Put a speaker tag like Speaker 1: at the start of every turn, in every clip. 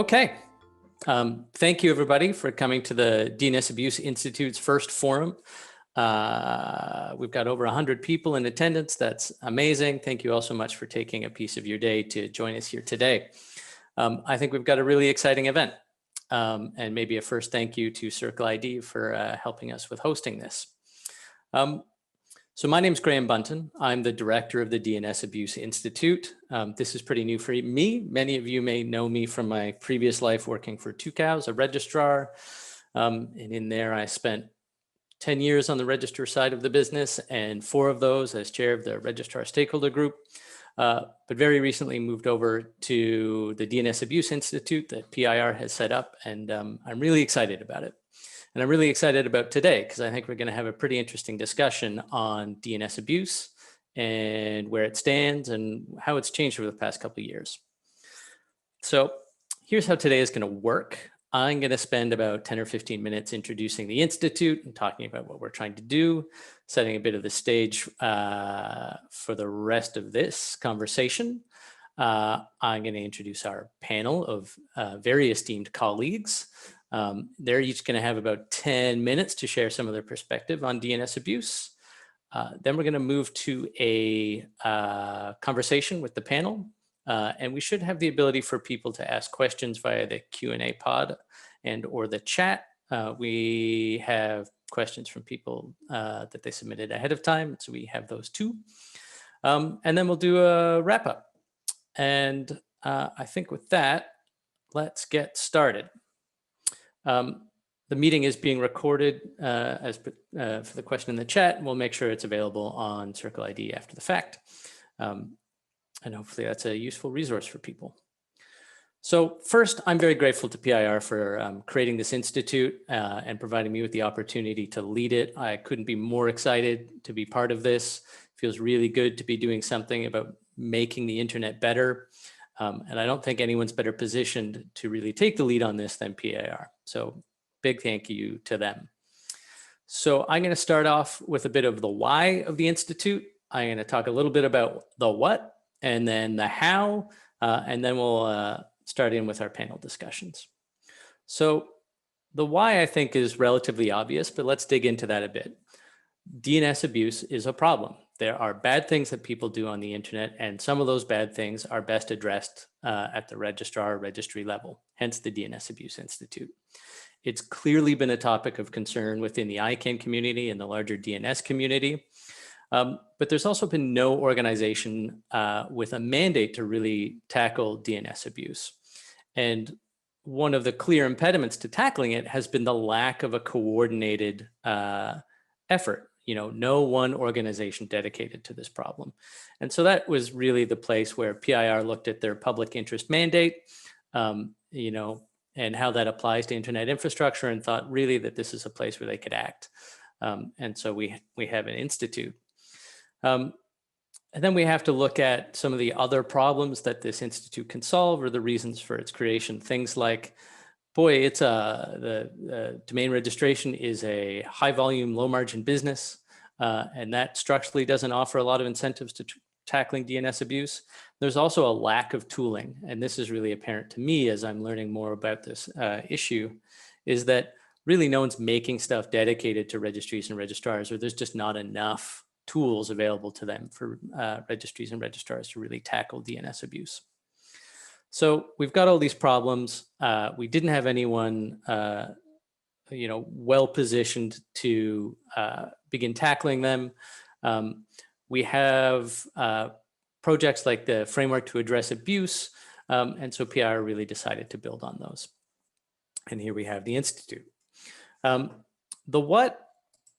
Speaker 1: Okay. Thank you, everybody, for coming to the DNS Abuse Institute's first forum. We've got over 100 people in attendance. That's amazing. Thank you all so much for taking a piece of your day to join us here today. I think we've got a really exciting event. And maybe a first thank you to Circle ID for helping us with hosting this. So my name is Graham Bunton. I'm the director of the DNS Abuse Institute. This is pretty new for me. Many of you may know me from my previous life working for Tucows, a registrar. And in there, I spent 10 years on the registrar side of the business and 4 of those as chair of the registrar stakeholder group. But very recently moved over to the DNS Abuse Institute that PIR has set up, and I'm really excited about it. And I'm really excited about today because I think we're going to have a pretty interesting discussion on DNS abuse and where it stands and how it's changed over the past couple of years. So here's how today is going to work. I'm going to spend about 10 or 15 minutes introducing the Institute and talking about what we're trying to do, setting a bit of the stage for the rest of this conversation. I'm going to introduce our panel of very esteemed colleagues. They're each going to have about 10 minutes to share some of their perspective on DNS abuse. Then we're going to move to a conversation with the panel. And we should have the ability for people to ask questions via the Q&A pod and or the chat. We have questions from people that they submitted ahead of time. So we have those too. And then we'll do a wrap up. And I think with that, let's get started. The meeting is being recorded for the question in the chat, and we'll make sure it's available on Circle ID after the fact. And hopefully that's a useful resource for people. So first, I'm very grateful to PIR for creating this institute and providing me with the opportunity to lead it. I couldn't be more excited to be part of this. It feels really good to be doing something about making the internet better. And I don't think anyone's better positioned to really take the lead on this than PIR. So big thank you to them. So I'm going to start off with a bit of the why of the Institute. I'm going to talk a little bit about the what and then the how, and then we'll start in with our panel discussions. So the why I think is relatively obvious, but let's dig into that a bit. DNS abuse is a problem. There are bad things that people do on the internet, and some of those bad things are best addressed at the registrar or registry level, hence the DNS Abuse Institute. It's clearly been a topic of concern within the ICANN community and the larger DNS community, but there's also been no organization with a mandate to really tackle DNS abuse. And one of the clear impediments to tackling it has been the lack of a coordinated effort. You know, no one organization dedicated to this problem. And so that was really the place where PIR looked at their public interest mandate, you know, and how that applies to internet infrastructure, and thought really that this is a place where they could act. And so we have an institute. And then we have to look at some of the other problems that this institute can solve or the reasons for its creation. Things like, boy, it's the domain registration is a high volume, low margin business. And that structurally doesn't offer a lot of incentives to tackling DNS abuse. There's also a lack of tooling. And this is really apparent to me as I'm learning more about this issue, is that really no one's making stuff dedicated to registries and registrars, or there's just not enough tools available to them for registries and registrars to really tackle DNS abuse. So we've got all these problems. We didn't have anyone you know, well positioned to begin tackling them. We have projects like the Framework to Address Abuse, and so PIR really decided to build on those. And here we have the Institute. The what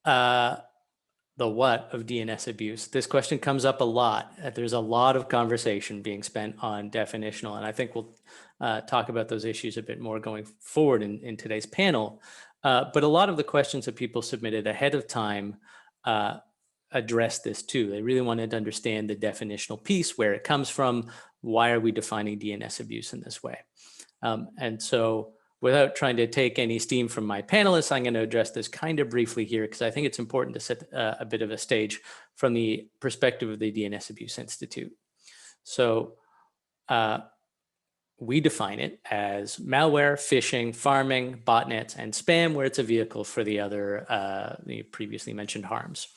Speaker 1: of DNS abuse? This question comes up a lot. There's a lot of conversation being spent on definitional, and I think we'll talk about those issues a bit more going forward in today's panel. But a lot of the questions that people submitted ahead of time address this too. They really wanted to understand the definitional piece, where it comes from, why are we defining DNS abuse in this way? And so without trying to take any steam from my panelists, I'm going to address this kind of briefly here because I think it's important to set a bit of a stage from the perspective of the DNS Abuse Institute. So we define it as malware, phishing, pharming, botnets, and spam, where it's a vehicle for the other the previously mentioned harms.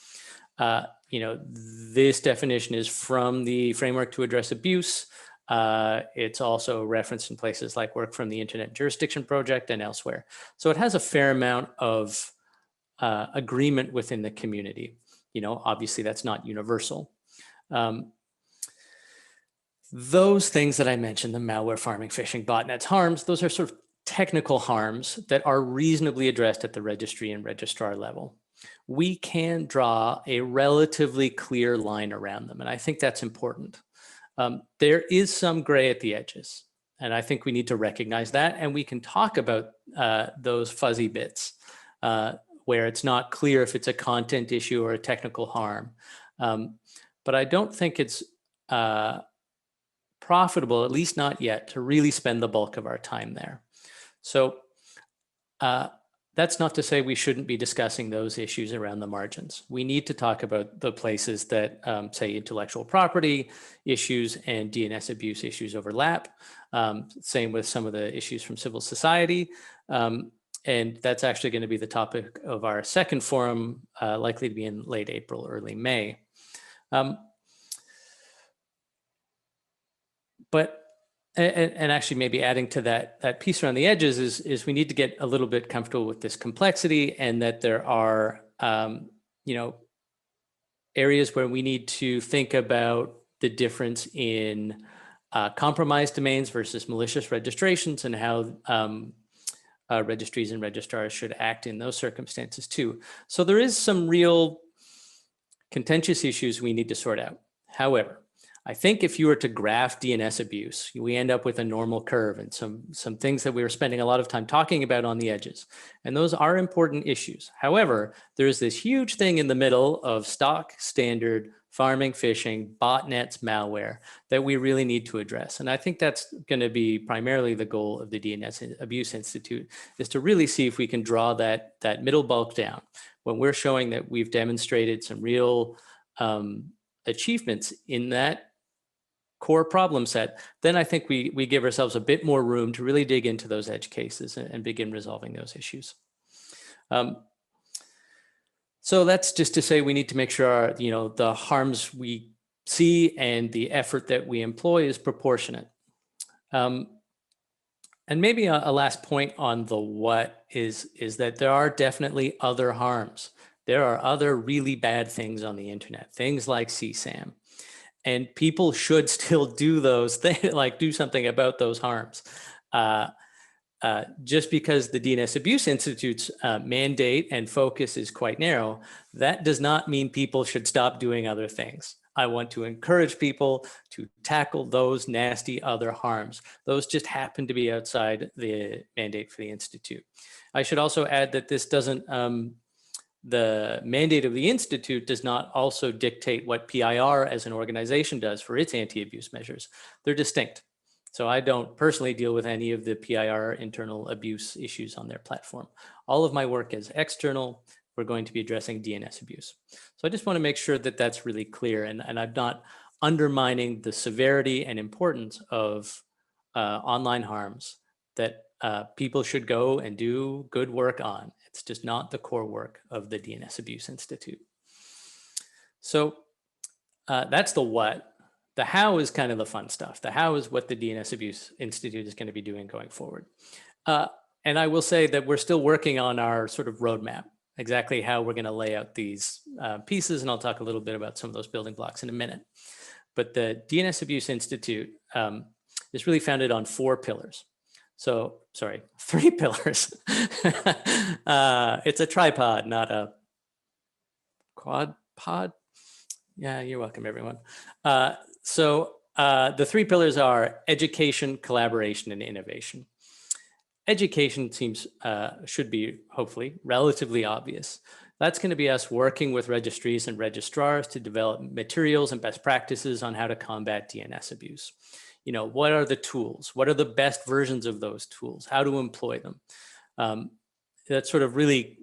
Speaker 1: This definition is from the Framework to Address Abuse. It's also referenced in places like work from the Internet Jurisdiction Project and elsewhere. So it has a fair amount of agreement within the community. Obviously that's not universal. Those things that I mentioned, the malware, pharming, phishing, botnets, harms, those are sort of technical harms that are reasonably addressed at the registry and registrar level. We can draw a relatively clear line around them, and I think that's important. There is some gray at the edges, and I think we need to recognize that, and we can talk about those fuzzy bits where it's not clear if it's a content issue or a technical harm. But I don't think it's profitable, at least not yet, to really spend the bulk of our time there. So that's not to say we shouldn't be discussing those issues around the margins. We need to talk about the places that, say, intellectual property issues and DNS abuse issues overlap. Same with some of the issues from civil society. And that's actually going to be the topic of our second forum, likely to be in late April, early May. And actually maybe adding to that piece around the edges is we need to get a little bit comfortable with this complexity, and that there are areas where we need to think about the difference in compromised domains versus malicious registrations, and how registries and registrars should act in those circumstances too. So there is some real contentious issues we need to sort out. However, I think if you were to graph DNS abuse, we end up with a normal curve and some things that we were spending a lot of time talking about on the edges. And those are important issues. However, there's this huge thing in the middle of stock, standard, pharming, phishing, botnets, malware that we really need to address. And I think that's going to be primarily the goal of the DNS Abuse Institute, is to really see if we can draw that middle bulk down. When we're showing that we've demonstrated some real achievements in that core problem set, then I think we give ourselves a bit more room to really dig into those edge cases and begin resolving those issues. So that's just to say we need to make sure the harms we see and the effort that we employ is proportionate. And maybe a last point on the what is that there are definitely other harms. There are other really bad things on the internet, things like CSAM. And people should still do those things, like do something about those harms. Just because the DNS Abuse Institute's mandate and focus is quite narrow, that does not mean people should stop doing other things. I want to encourage people to tackle those nasty other harms. Those just happen to be outside the mandate for the Institute. I should also add that this doesn't, the mandate of the Institute does not also dictate what PIR as an organization does for its anti-abuse measures. They're distinct. So I don't personally deal with any of the PIR internal abuse issues on their platform. All of my work is external. We're going to be addressing DNS abuse. So I just want to make sure that that's really clear, and I'm not undermining the severity and importance of online harms that people should go and do good work on. It's just not the core work of the DNS Abuse Institute. So that's the what. The how is kind of the fun stuff. The how is what the DNS Abuse Institute is going to be doing going forward. And I will say that we're still working on our sort of roadmap, exactly how we're going to lay out these pieces. And I'll talk a little bit about some of those building blocks in a minute. But the DNS Abuse Institute is really founded on 4 pillars. So, sorry, 3 pillars. It's a tripod, not a quad pod. Yeah, you're welcome, everyone. So the 3 pillars are education, collaboration, and innovation. Education seems, should be hopefully relatively obvious. That's going to be us working with registries and registrars to develop materials and best practices on how to combat DNS abuse. What are the tools? What are the best versions of those tools? How to employ them? That's sort of really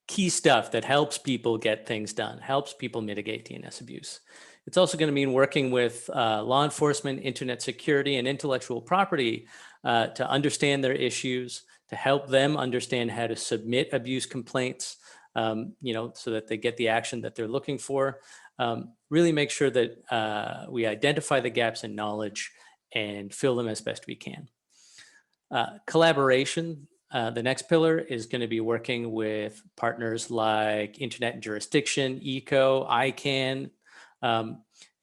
Speaker 1: key stuff that helps people get things done, helps people mitigate DNS abuse. It's also going to mean working with law enforcement, internet security, and intellectual property to understand their issues, to help them understand how to submit abuse complaints, so that they get the action that they're looking for. Really make sure that we identify the gaps in knowledge and fill them as best we can. Collaboration. The next pillar is going to be working with partners like Internet and Jurisdiction, ECO, ICANN,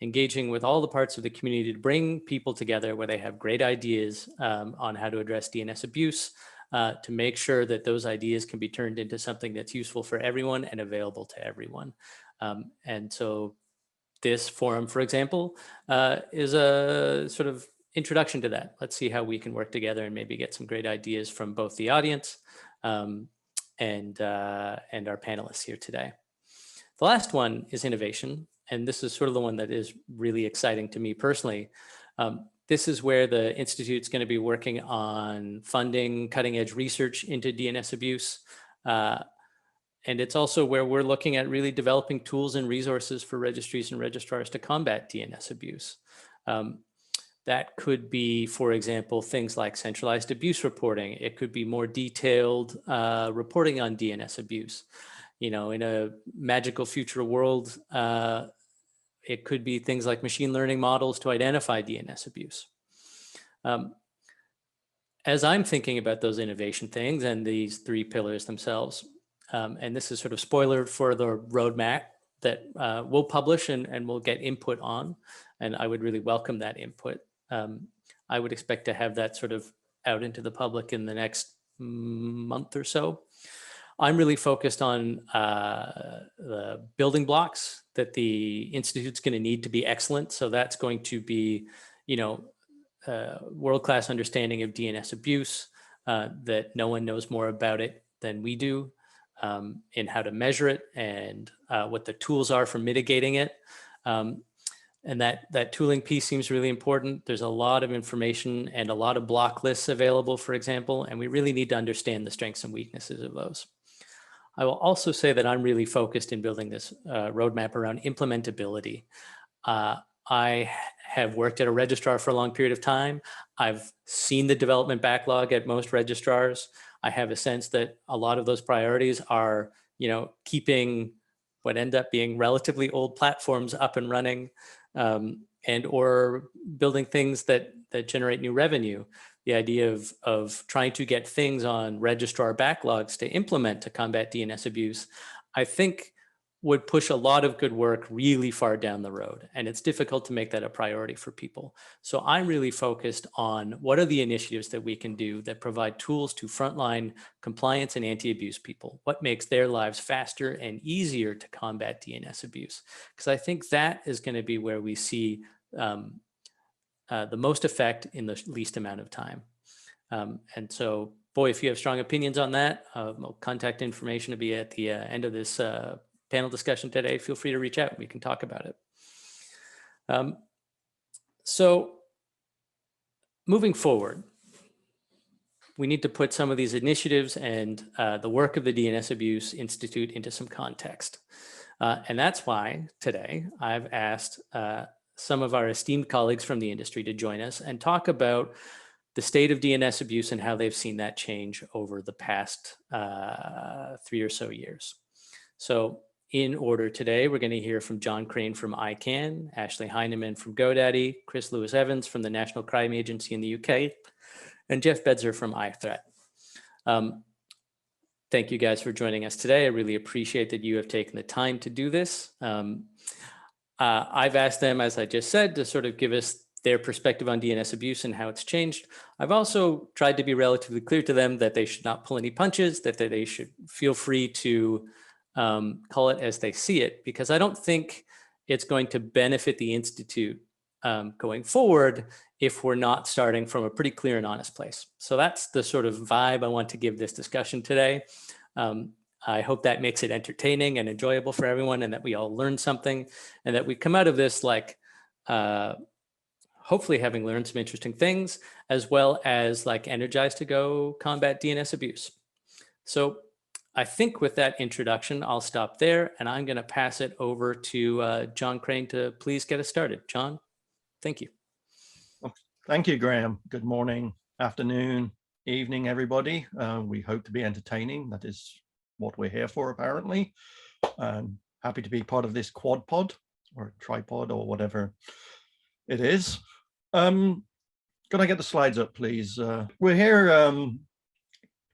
Speaker 1: engaging with all the parts of the community to bring people together where they have great ideas on how to address DNS abuse, to make sure that those ideas can be turned into something that's useful for everyone and available to everyone. And so this forum, for example, is a sort of introduction to that. Let's see how we can work together and maybe get some great ideas from both the audience and our panelists here today. The last one is innovation. And this is sort of the one that is really exciting to me personally. This is where the Institute's going to be working on funding cutting edge research into DNS abuse. And it's also where we're looking at really developing tools and resources for registries and registrars to combat DNS abuse. That could be, for example, things like centralized abuse reporting. It could be more detailed reporting on DNS abuse. In a magical future world, it could be things like machine learning models to identify DNS abuse. As I'm thinking about those innovation things and these three pillars themselves, and this is sort of spoiler for the roadmap that we'll publish and we'll get input on, and I would really welcome that input. I would expect to have that sort of out into the public in the next month or so. I'm really focused on the building blocks that the Institute's going to need to be excellent. So that's going to be, world-class understanding of DNS abuse, that no one knows more about it than we do, in how to measure it and what the tools are for mitigating it. And that tooling piece seems really important. There's a lot of information and a lot of block lists available, for example, and we really need to understand the strengths and weaknesses of those. I will also say that I'm really focused in building this roadmap around implementability. I have worked at a registrar for a long period of time. I've seen the development backlog at most registrars. I have a sense that a lot of those priorities are, keeping what end up being relatively old platforms up and running, and or building things that generate new revenue. The idea of trying to get things on registrar backlogs to implement to combat DNS abuse, I think would push a lot of good work really far down the road. And it's difficult to make that a priority for people. So I'm really focused on what are the initiatives that we can do that provide tools to frontline compliance and anti-abuse people? What makes their lives faster and easier to combat DNS abuse? Because I think that is going to be where we see the most effect in the least amount of time. And so, boy, if you have strong opinions on that, contact information to be at the end of this panel discussion today. Feel free to reach out. We can talk about it. So moving forward, we need to put some of these initiatives and the work of the DNS Abuse Institute into some context. And that's why today I've asked some of our esteemed colleagues from the industry to join us and talk about the state of DNS abuse and how they've seen that change over the past 3 or so years. So in order today, we're going to hear from John Crane from ICANN, Ashley Heineman from GoDaddy, Chris Lewis-Evans from the National Crime Agency in the UK, and Jeff Bedzer from iThreat. Thank you guys for joining us today. I really appreciate that you have taken the time to do this. I've asked them, as I just said, to sort of give us their perspective on DNS abuse and how it's changed. I've also tried to be relatively clear to them that they should not pull any punches, that they should feel free to call it as they see it, because I don't think it's going to benefit the Institute going forward if we're not starting from a pretty clear and honest place. So that's the sort of vibe I want to give this discussion today. I hope that makes it entertaining and enjoyable for everyone, and that we all learn something, and that we come out of this like hopefully having learned some interesting things, as well as like energized to go combat DNS abuse. So I think with that introduction, I'll stop there, and I'm going to pass it over to John Crane to please get us started. John, thank you.
Speaker 2: Well, thank you, Graham. Good morning, afternoon, evening, everybody. We hope to be entertaining. That is what we're here for, apparently. Happy to be part of this quad pod or tripod or whatever it is. Can I get the slides up, please? We're here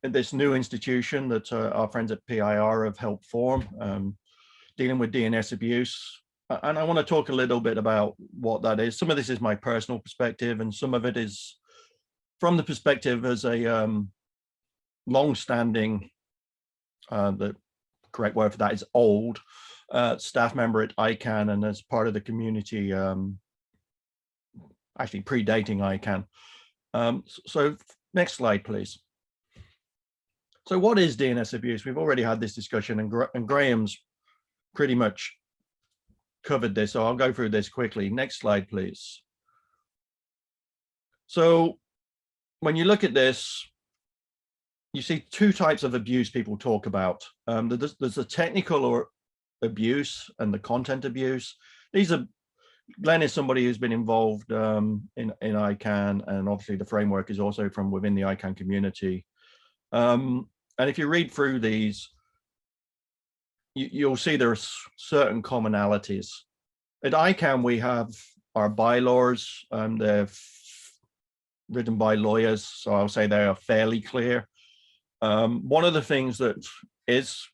Speaker 2: at this new institution that our friends at PIR have helped form, dealing with DNS abuse. And I want to talk a little bit about what that is. Some of this is my personal perspective, and some of it is from the perspective as a long-standing, the correct word for that is old, staff member at ICANN, and as part of the community, actually predating ICANN. So next slide, please. So what is DNS abuse? We've already had this discussion, and Graham's pretty much covered this, so I'll go through this quickly. Next slide, please. So when you look at this, you see two types of abuse people talk about. There's the technical or abuse and the content abuse. Glenn is somebody who's been involved in ICANN, and obviously the framework is also from within the ICANN community. And if you read through these, you'll see there are certain commonalities. At ICANN, we have our bylaws. They're written by lawyers, so I'll say they are fairly clear. One of the things that is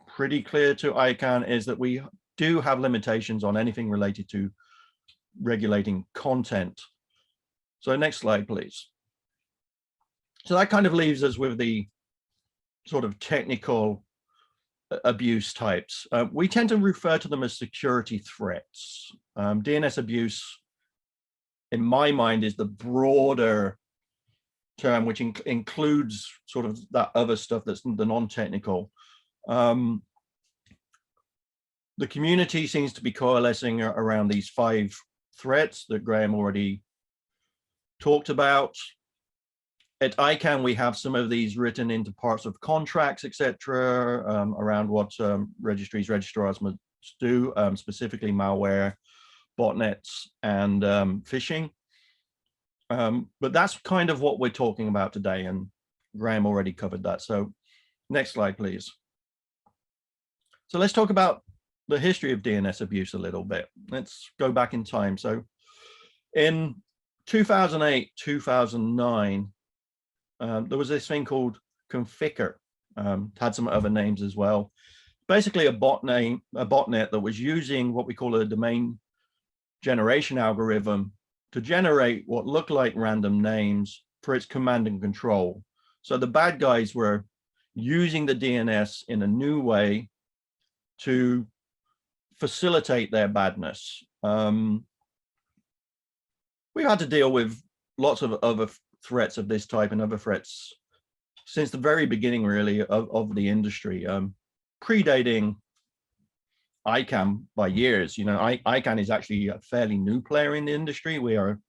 Speaker 2: pretty clear to ICANN is that we do have limitations on anything related to regulating content. So next slide, please. So that kind of leaves us with the sort of technical abuse types. We tend to refer to them as security threats. DNS abuse, in my mind, is the broader term, which includes sort of that other stuff that's the non-technical. The community seems to be coalescing around these 5 threats that Graham already talked about. At ICANN, we have some of these written into parts of contracts, etc., around what registries, registrars must do, specifically malware, botnets, and phishing. But that's kind of what we're talking about today, and Graham already covered that. So next slide, please. So let's talk about the history of DNS abuse a little bit. Let's go back in time. So in 2008, 2009, there was this thing called Configure, had some other names as well. Basically a botnet that was using what we call a domain generation algorithm to generate what looked like random names for its command and control. So the bad guys were using the DNS in a new way to facilitate their badness. We've had to deal with lots of other threats of this type and other threats since the very beginning, really, of the industry, predating ICANN by years. You know, ICANN is actually a fairly new player in the industry. We are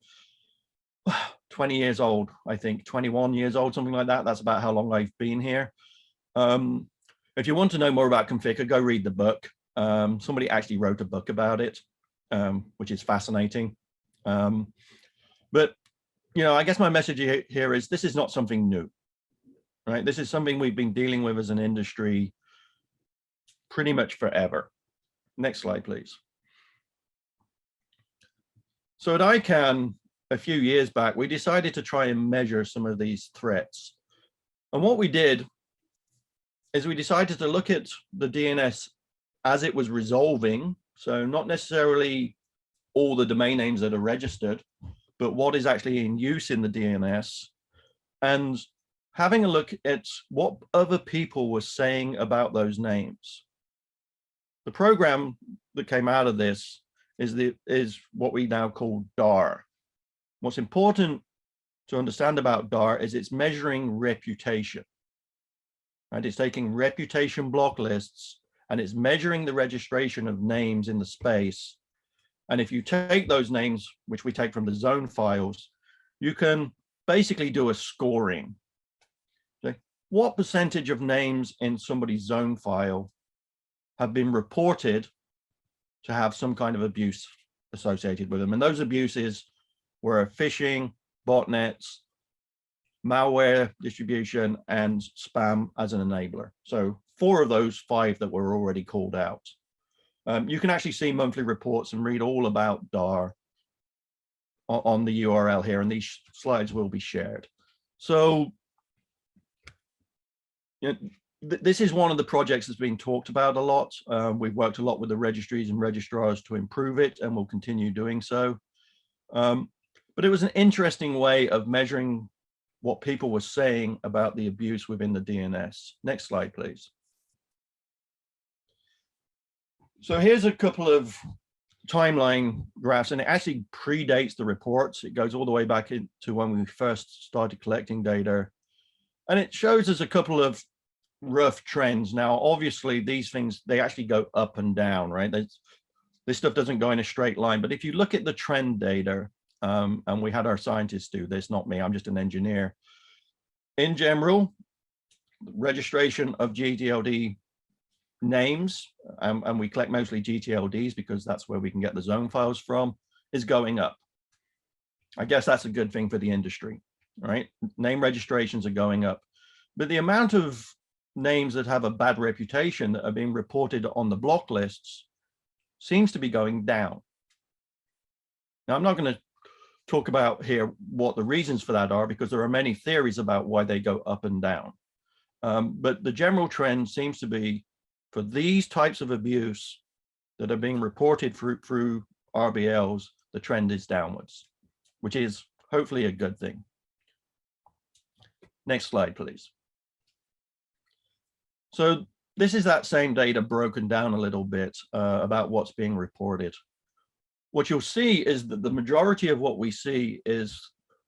Speaker 2: 20 years old, I think, 21 years old, something like that. That's about how long I've been here. If you want to know more about Configure, go read the book. Somebody actually wrote a book about it, which is fascinating. But you know, I guess my message here is this is not something new, right? This is something we've been dealing with as an industry pretty much forever. Next slide, please. So at ICANN, a few years back, we decided to try and measure some of these threats. And what we did is we decided to look at the DNS as it was resolving. So not necessarily all the domain names that are registered, but what is actually in use in the DNS, and having a look at what other people were saying about those names. The program that came out of this is what we now call DAR. What's important to understand about DAR is it's measuring reputation. And it's taking reputation block lists and it's measuring the registration of names in the space. And if you take those names, which we take from the zone files, you can basically do a scoring. Okay? what percentage of names in somebody's zone file have been reported to have some kind of abuse associated with them. And those abuses were phishing, botnets, malware distribution, and spam as an enabler. So 4 of those 5 that were already called out. You can actually see monthly reports and read all about DAR on the URL here, and these slides will be shared. So this is one of the projects that's being talked about a lot. We've worked a lot with the registries and registrars to improve it, and we'll continue doing so. But it was an interesting way of measuring what people were saying about the abuse within the DNS. Next slide, please. So here's a couple of timeline graphs, and it actually predates the reports. It goes all the way back into when we first started collecting data. And it shows us a couple of rough trends. Now, obviously, these things, they actually go up and down, right? This stuff doesn't go in a straight line. But if you look at the trend data, and we had our scientists do this, not me, I'm just an engineer. In general, registration of GTLD names, and we collect mostly GTLDs because that's where we can get the zone files from, is going up. I guess that's a good thing for the industry, right? Name registrations are going up. But the amount of names that have a bad reputation that are being reported on the block lists seems to be going down. Now, I'm not going to talk about here what the reasons for that are, because there are many theories about why they go up and down. But the general trend seems to be, for these types of abuse that are being reported through RBLs, the trend is downwards, which is hopefully a good thing. Next slide, please. So this is that same data broken down a little bit about what's being reported. What you'll see is that the majority of what we see is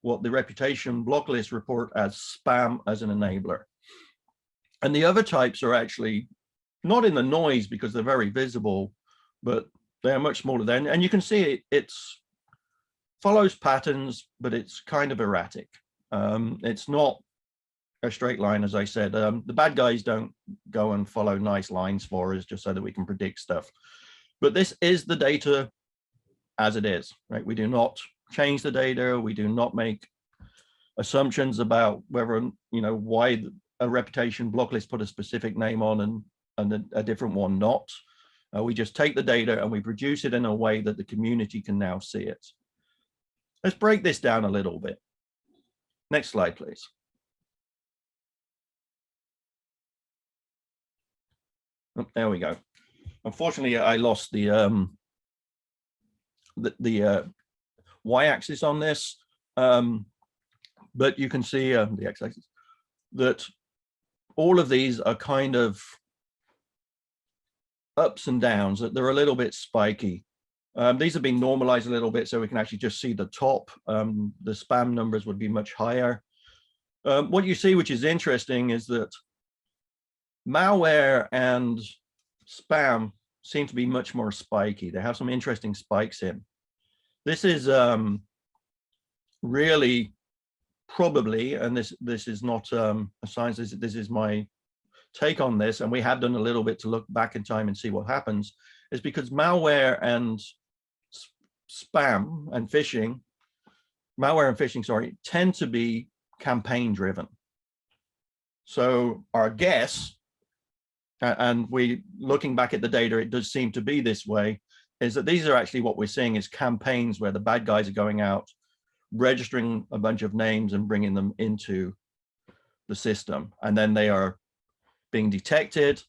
Speaker 2: what the reputation block list report as spam as an enabler. And the other types are actually not in the noise because they're very visible, but they're much smaller then. And you can see it's follows patterns, but it's kind of erratic. It's not a straight line, as I said. The bad guys don't go and follow nice lines for us just so that we can predict stuff. But this is the data as it is, right? We do not change the data. We do not make assumptions about whether, why a reputation block list put a specific name on and a different one not. We just take the data and we produce it in a way that the community can now see it. Let's break this down a little bit. Next slide, please. Oh, there we go. Unfortunately, I lost the y-axis on this, but you can see the x-axis, that all of these are kind of ups and downs, that they're a little bit spiky. These have been normalized a little bit so we can actually just see the top. The spam numbers would be much higher. What you see, which is interesting, is that malware and spam seem to be much more spiky. They have some interesting spikes in. This is really probably, and this is not a science, this is my take on this, and we have done a little bit to look back in time and see what happens, is because malware and phishing, sorry, tend to be campaign driven. So our guess, and we looking back at the data, it does seem to be this way, is that these are actually what we're seeing is campaigns where the bad guys are going out, registering a bunch of names and bringing them into the system. And then they are being detected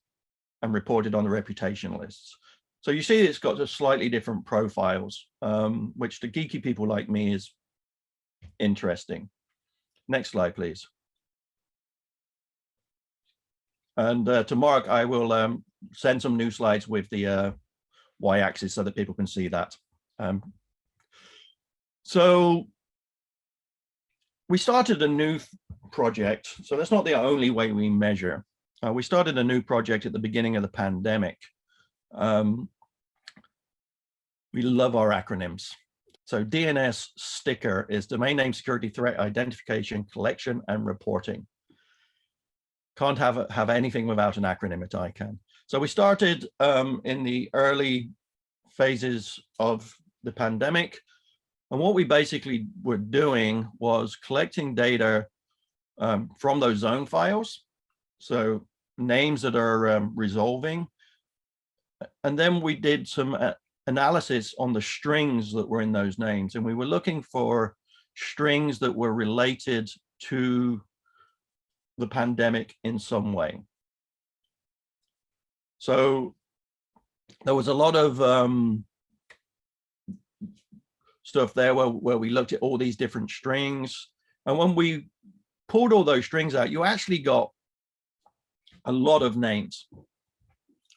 Speaker 2: and reported on the reputation lists. So you see it's got just slightly different profiles, which to geeky people like me is interesting. Next slide, please. And to Mark, I will send some new slides with the y-axis so that people can see that. So we started a new project. So that's not the only way we measure. We started a new project at the beginning of the pandemic. We love our acronyms. So DNS STICKER is Domain Name Security Threat Identification, Collection, and Reporting. can't have anything without an acronym at ICANN. So we started in the early phases of the pandemic. And what we basically were doing was collecting data from those zone files. So names that are resolving. And then we did some analysis on the strings that were in those names. And we were looking for strings that were related to the pandemic in some way. So there was a lot of stuff there where we looked at all these different strings. And when we pulled all those strings out, you actually got a lot of names,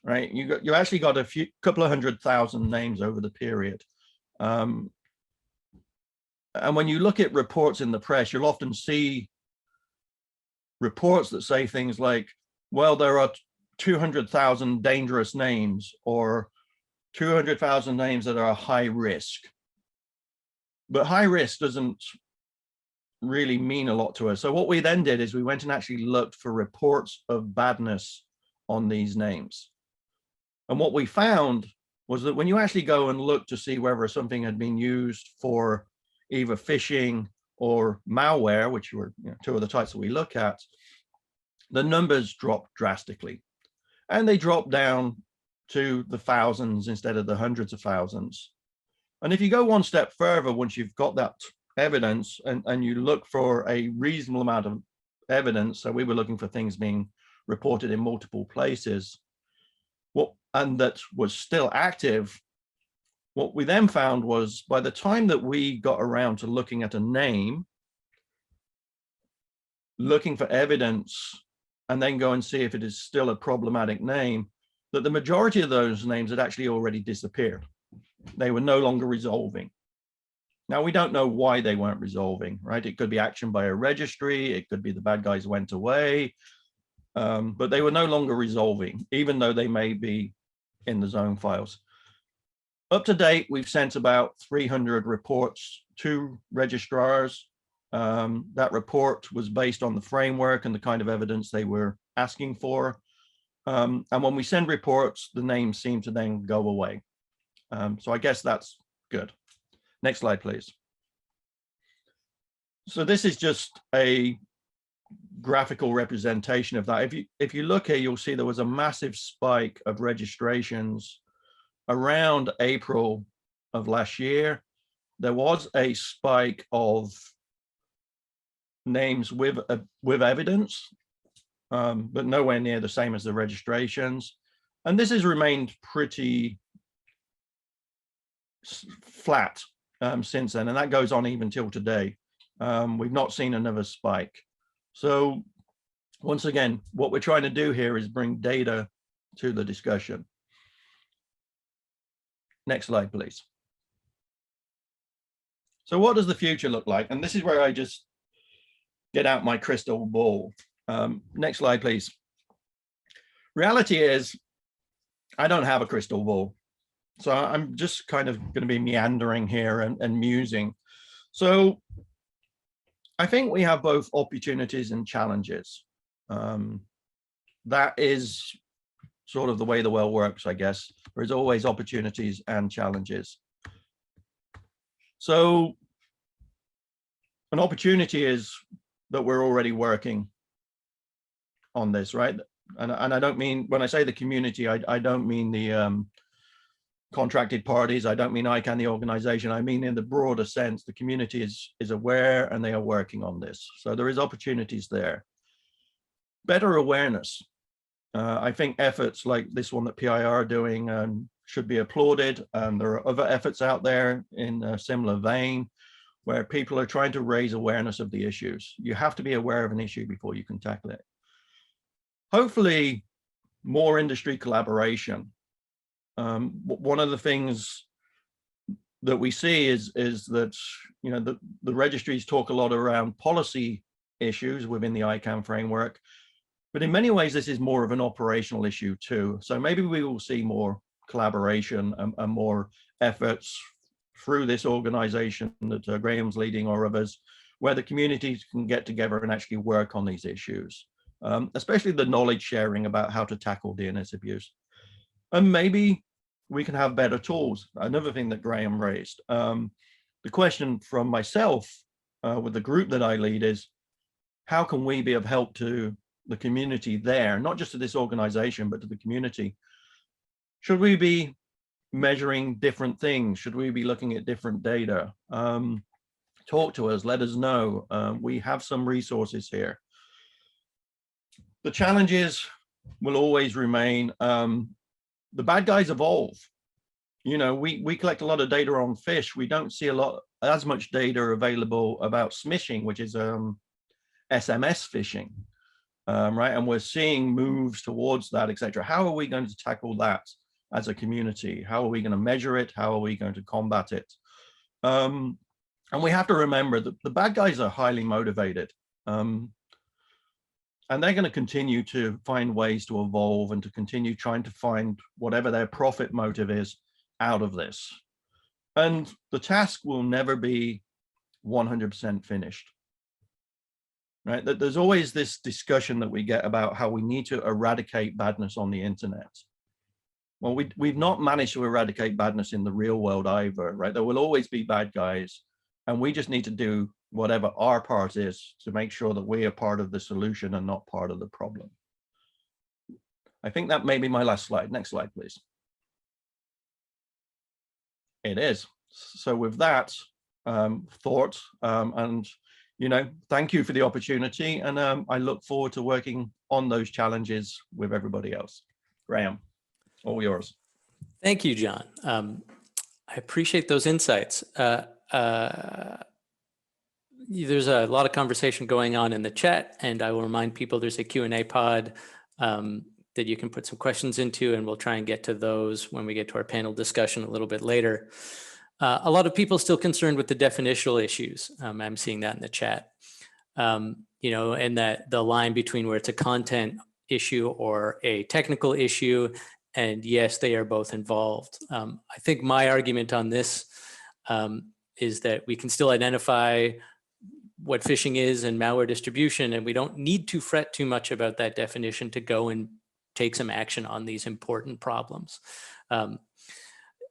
Speaker 2: right? You actually got a couple of 100,000 names over the period. And when you look at reports in the press, you'll often see reports that say things like, well, there are 200,000 dangerous names or 200,000 names that are high risk. But high risk doesn't really mean a lot to us. So what we then did is we went and actually looked for reports of badness on these names. And what we found was that when you actually go and look to see whether something had been used for either phishing or malware, which were two of the types that we look at, the numbers dropped drastically. And they dropped down to the thousands instead of the hundreds of thousands. And if you go one step further, once you've got that evidence and you look for a reasonable amount of evidence, so we were looking for things being reported in multiple places, and that was still active, what we then found was by the time that we got around to looking at a name, looking for evidence, and then go and see if it is still a problematic name, that the majority of those names had actually already disappeared. They were no longer resolving. Now, we don't know why they weren't resolving, right? It could be action by a registry. It could be the bad guys went away, but they were no longer resolving, even though they may be in the zone files. Up to date, we've sent about 300 reports to registrars. That report was based on the framework and the kind of evidence they were asking for. And when we send reports, the names seem to then go away. So I guess that's good. Next slide, please. So this is just a graphical representation of that. If you look here, you'll see there was a massive spike of registrations around April of last year. There was a spike of names with evidence, but nowhere near the same as the registrations. And this has remained pretty flat since then, and that goes on even till today. We've not seen another spike. So once again, what we're trying to do here is bring data to the discussion. Next slide, please. So what does the future look like? And this is where I just get out my crystal ball. Next slide, please. Reality is, I don't have a crystal ball. So I'm just kind of going to be meandering here and musing. So I think we have both opportunities and challenges. That is sort of the way the world works, I guess. There's always opportunities and challenges. So an opportunity is that we're already working on this, right? And I don't mean, when I say the community, I don't mean the contracted parties. I don't mean ICANN, the organization. I mean, in the broader sense, the community is aware and they are working on this. So there is opportunities there. Better awareness. I think efforts like this one that PIR are doing should be applauded. There are other efforts out there in a similar vein where people are trying to raise awareness of the issues. You have to be aware of an issue before you can tackle it. Hopefully, more industry collaboration. One of the things that we see is that the registries talk a lot around policy issues within the ICANN framework, but in many ways this is more of an operational issue too. So maybe we will see more collaboration and more efforts through this organization that Graham's leading or others, where the communities can get together and actually work on these issues. especially the knowledge sharing about how to tackle DNS abuse. And maybe we can have better tools. Another thing that Graham raised. The question from myself with the group that I lead is, how can we be of help to the community there, not just to this organization, but to the community? Should we be measuring different things? Should we be looking at different data? Talk to us, let us know. We have some resources here. The challenges will always remain. The bad guys evolve. You know, we collect a lot of data on fish. We don't see as much data available about smishing, which is SMS phishing, right? And we're seeing moves towards that, etc. How are we going to tackle that as a community? How are we going to measure it? How are we going to combat it? And we have to remember that the bad guys are highly motivated. And they're going to continue to find ways to evolve and to continue trying to find whatever their profit motive is out of this. And the task will never be 100% finished. Right? There's always this discussion that we get about how we need to eradicate badness on the internet. Well, we've not managed to eradicate badness in the real world either, right? There will always be bad guys, and we just need to do whatever our part is to make sure that we are part of the solution and not part of the problem. I think that may be my last slide. Next slide, please. It is. So with that thought, and you know, thank you for the opportunity, and I look forward to working on those challenges with everybody else. Graham, all yours.
Speaker 1: Thank you, John. I appreciate those insights. There's a lot of conversation going on in the chat, and I will remind people there's a Q&A pod that you can put some questions into, and we'll try and get to those when we get to our panel discussion a little bit later. A lot of people still concerned with the definitional issues. I'm seeing that in the chat, you know, and that the line between where it's a content issue or a technical issue, and yes, they are both involved. I think my argument on this is that we can still identify what phishing is and malware distribution, and we don't need to fret too much about that definition to go and take some action on these important problems.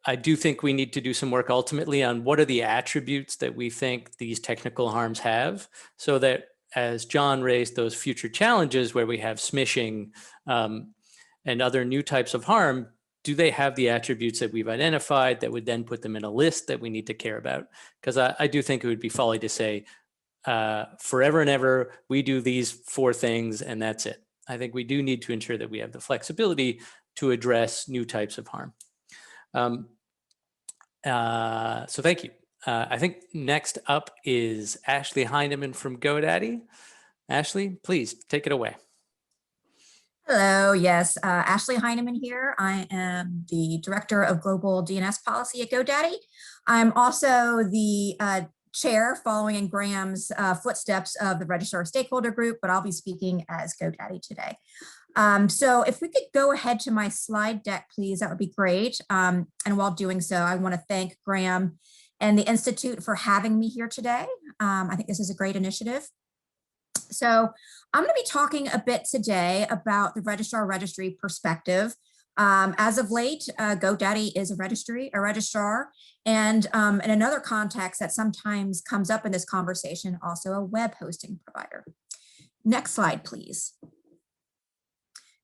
Speaker 1: I do think we need to do some work ultimately on what are the attributes that we think these technical harms have, so that as John raised those future challenges where we have smishing and other new types of harm, do they have the attributes that we've identified that would then put them in a list that we need to care about? Because I do think it would be folly to say forever and ever, we do these 4 things and that's it. I think we do need to ensure that we have the flexibility to address new types of harm. So thank you. I think next up is Ashley Heineman from GoDaddy. Ashley, please take it away.
Speaker 3: Hello, yes, Ashley Heineman here. I am the Director of Global DNS Policy at GoDaddy. I'm also the chair following in Graham's footsteps of the Registrar Stakeholder Group, but I'll be speaking as GoDaddy today. So if we could go ahead to my slide deck, please, that would be great. And while doing so, I want to thank Graham and the Institute for having me here today. I think this is a great initiative. So I'm going to be talking a bit today about the registrar registry perspective. As of late, GoDaddy is a registrar, and in another context that sometimes comes up in this conversation, also a web hosting provider. Next slide, please.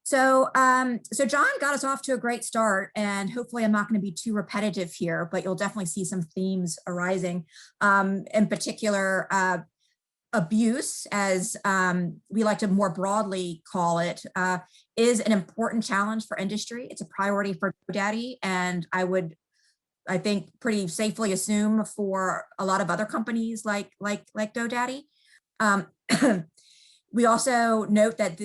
Speaker 3: So, John got us off to a great start, and hopefully I'm not going to be too repetitive here, but you'll definitely see some themes arising, in particular, abuse, as we like to more broadly call it, is an important challenge for industry. It's a priority for GoDaddy, and I think pretty safely assume for a lot of other companies like GoDaddy. We also note that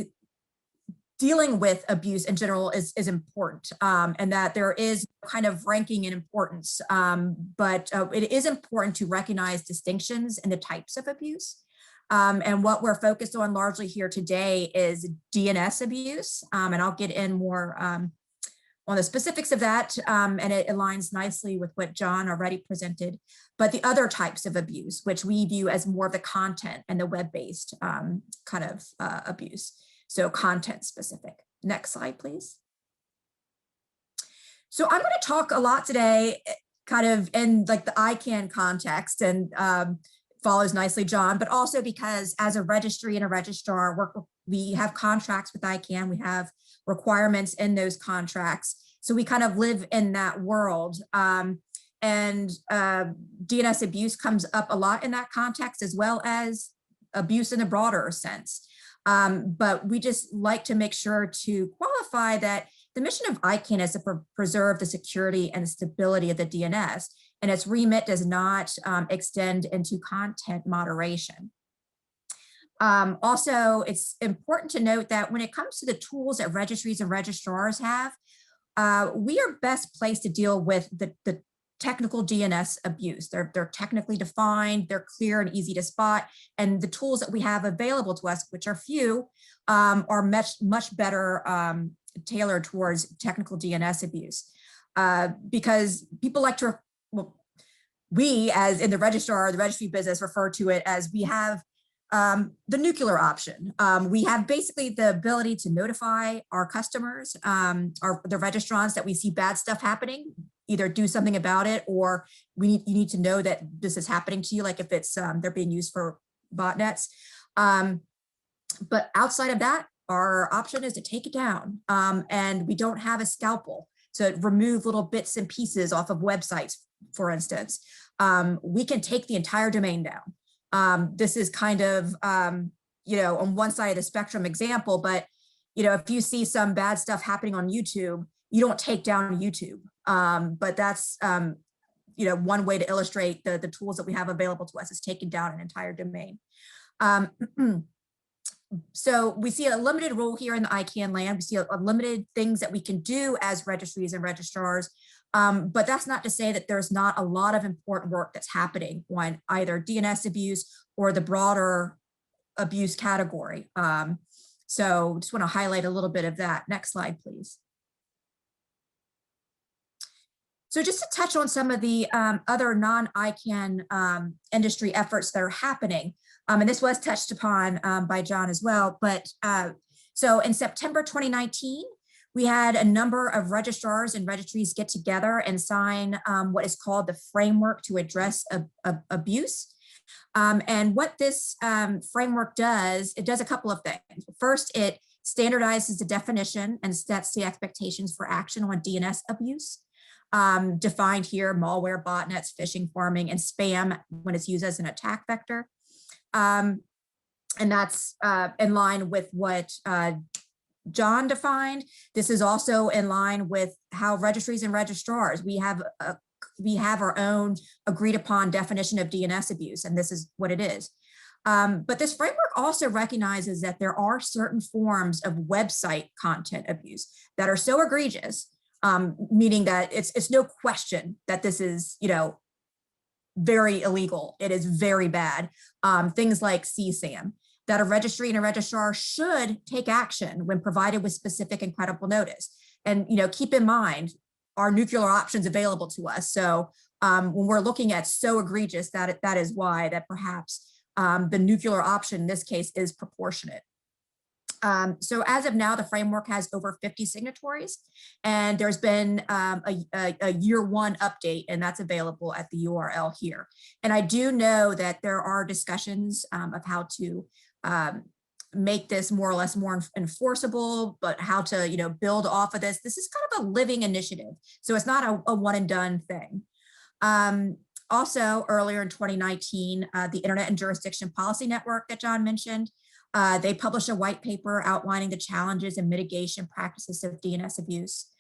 Speaker 3: dealing with abuse in general is important, and that there is kind of ranking in importance, but it is important to recognize distinctions in the types of abuse. And what we're focused on largely here today is DNS abuse, and I'll get in more on the specifics of that, and it aligns nicely with what John already presented, but the other types of abuse, which we view as more of the content and the web-based kind of abuse. so content specific. Next slide, please. So I'm going to talk a lot today, kind of in like the ICANN context, and follows nicely John, but also because as a registry and a registrar, we have contracts with ICANN, we have requirements in those contracts. So we kind of live in that world. And DNS abuse comes up a lot in that context, as well as abuse in a broader sense. But we just like to make sure to qualify that the mission of ICANN is to preserve the security and the stability of the DNS, and its remit does not extend into content moderation. Also, it's important to note that when it comes to the tools that registries and registrars have, we are best placed to deal with the technical DNS abuse. They're technically defined, they're clear and easy to spot, and the tools that we have available to us, which are few, are much better tailored towards technical DNS abuse. Because people like to, well, we as in the registrar, the registry business, refer to it as we have the nuclear option. We have basically the ability to notify our customers, the registrants, that we see bad stuff happening, either do something about it, or you need to know that this is happening to you, like if it's they're being used for botnets. But outside of that, our option is to take it down, and we don't have a scalpel to remove little bits and pieces off of websites, for instance. We can take the entire domain down. This is kind of, you know, on one side of the spectrum example, but, you know, if you see some bad stuff happening on YouTube, you don't take down YouTube. But that's, you know, one way to illustrate the tools that we have available to us is taking down an entire domain. So we see a limited role here in the ICANN land. We see a limited things that we can do as registries and registrars. But that's not to say that there's not a lot of important work that's happening on either DNS abuse or the broader abuse category. So just want to highlight a little bit of that. Next slide, please. So just to touch on some of the other non-ICANN industry efforts that are happening, and this was touched upon by John as well, but so in September 2019, we had a number of registrars and registries get together and sign what is called the Framework to Address Abuse. And what this framework does, it does a couple of things. First, it standardizes the definition and sets the expectations for action on DNS abuse. Defined here, malware, botnets, phishing, pharming, and spam when it's used as an attack vector. And that's in line with what John defined. This is also in line with how registries and registrars, we have our own agreed upon definition of DNS abuse, and this is what it is. But this framework also recognizes that there are certain forms of website content abuse that are so egregious, meaning that it's no question that this is, you know, very illegal. It is very bad. Things like CSAM, that a registry and a registrar should take action when provided with specific and credible notice. And, you know, keep in mind our nuclear options available to us. So when we're looking at so egregious, that is why that perhaps the nuclear option in this case is proportionate. So as of now, the framework has over 50 signatories, and there's been a year one update, and that's available at the URL here. And I do know that there are discussions of how to make this more or less more enforceable, but how to, you know, build off of this. This is kind of a living initiative, so it's not a one and done thing. Also, earlier in 2019, the Internet and Jurisdiction Policy Network that John mentioned, they published a white paper outlining the challenges and mitigation practices of DNS abuse.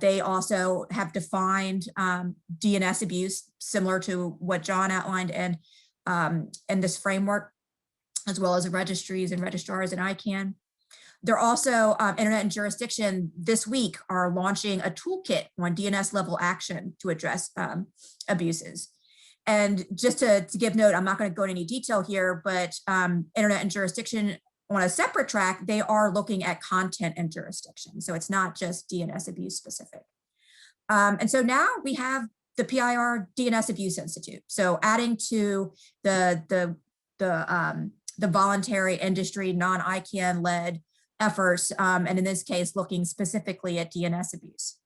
Speaker 3: They also have defined DNS abuse similar to what John outlined in this framework, as well as the registries and registrars and ICANN. They're also, Internet and Jurisdiction this week are launching a toolkit on DNS level action to address abuses. And just to give note, I'm not going to go into any detail here, but Internet and Jurisdiction on a separate track, they are looking at content and jurisdiction. So it's not just DNS abuse specific. And so now we have the PIR DNS Abuse Institute. So adding to the voluntary industry, non-ICANN led efforts, and in this case, looking specifically at DNS abuse.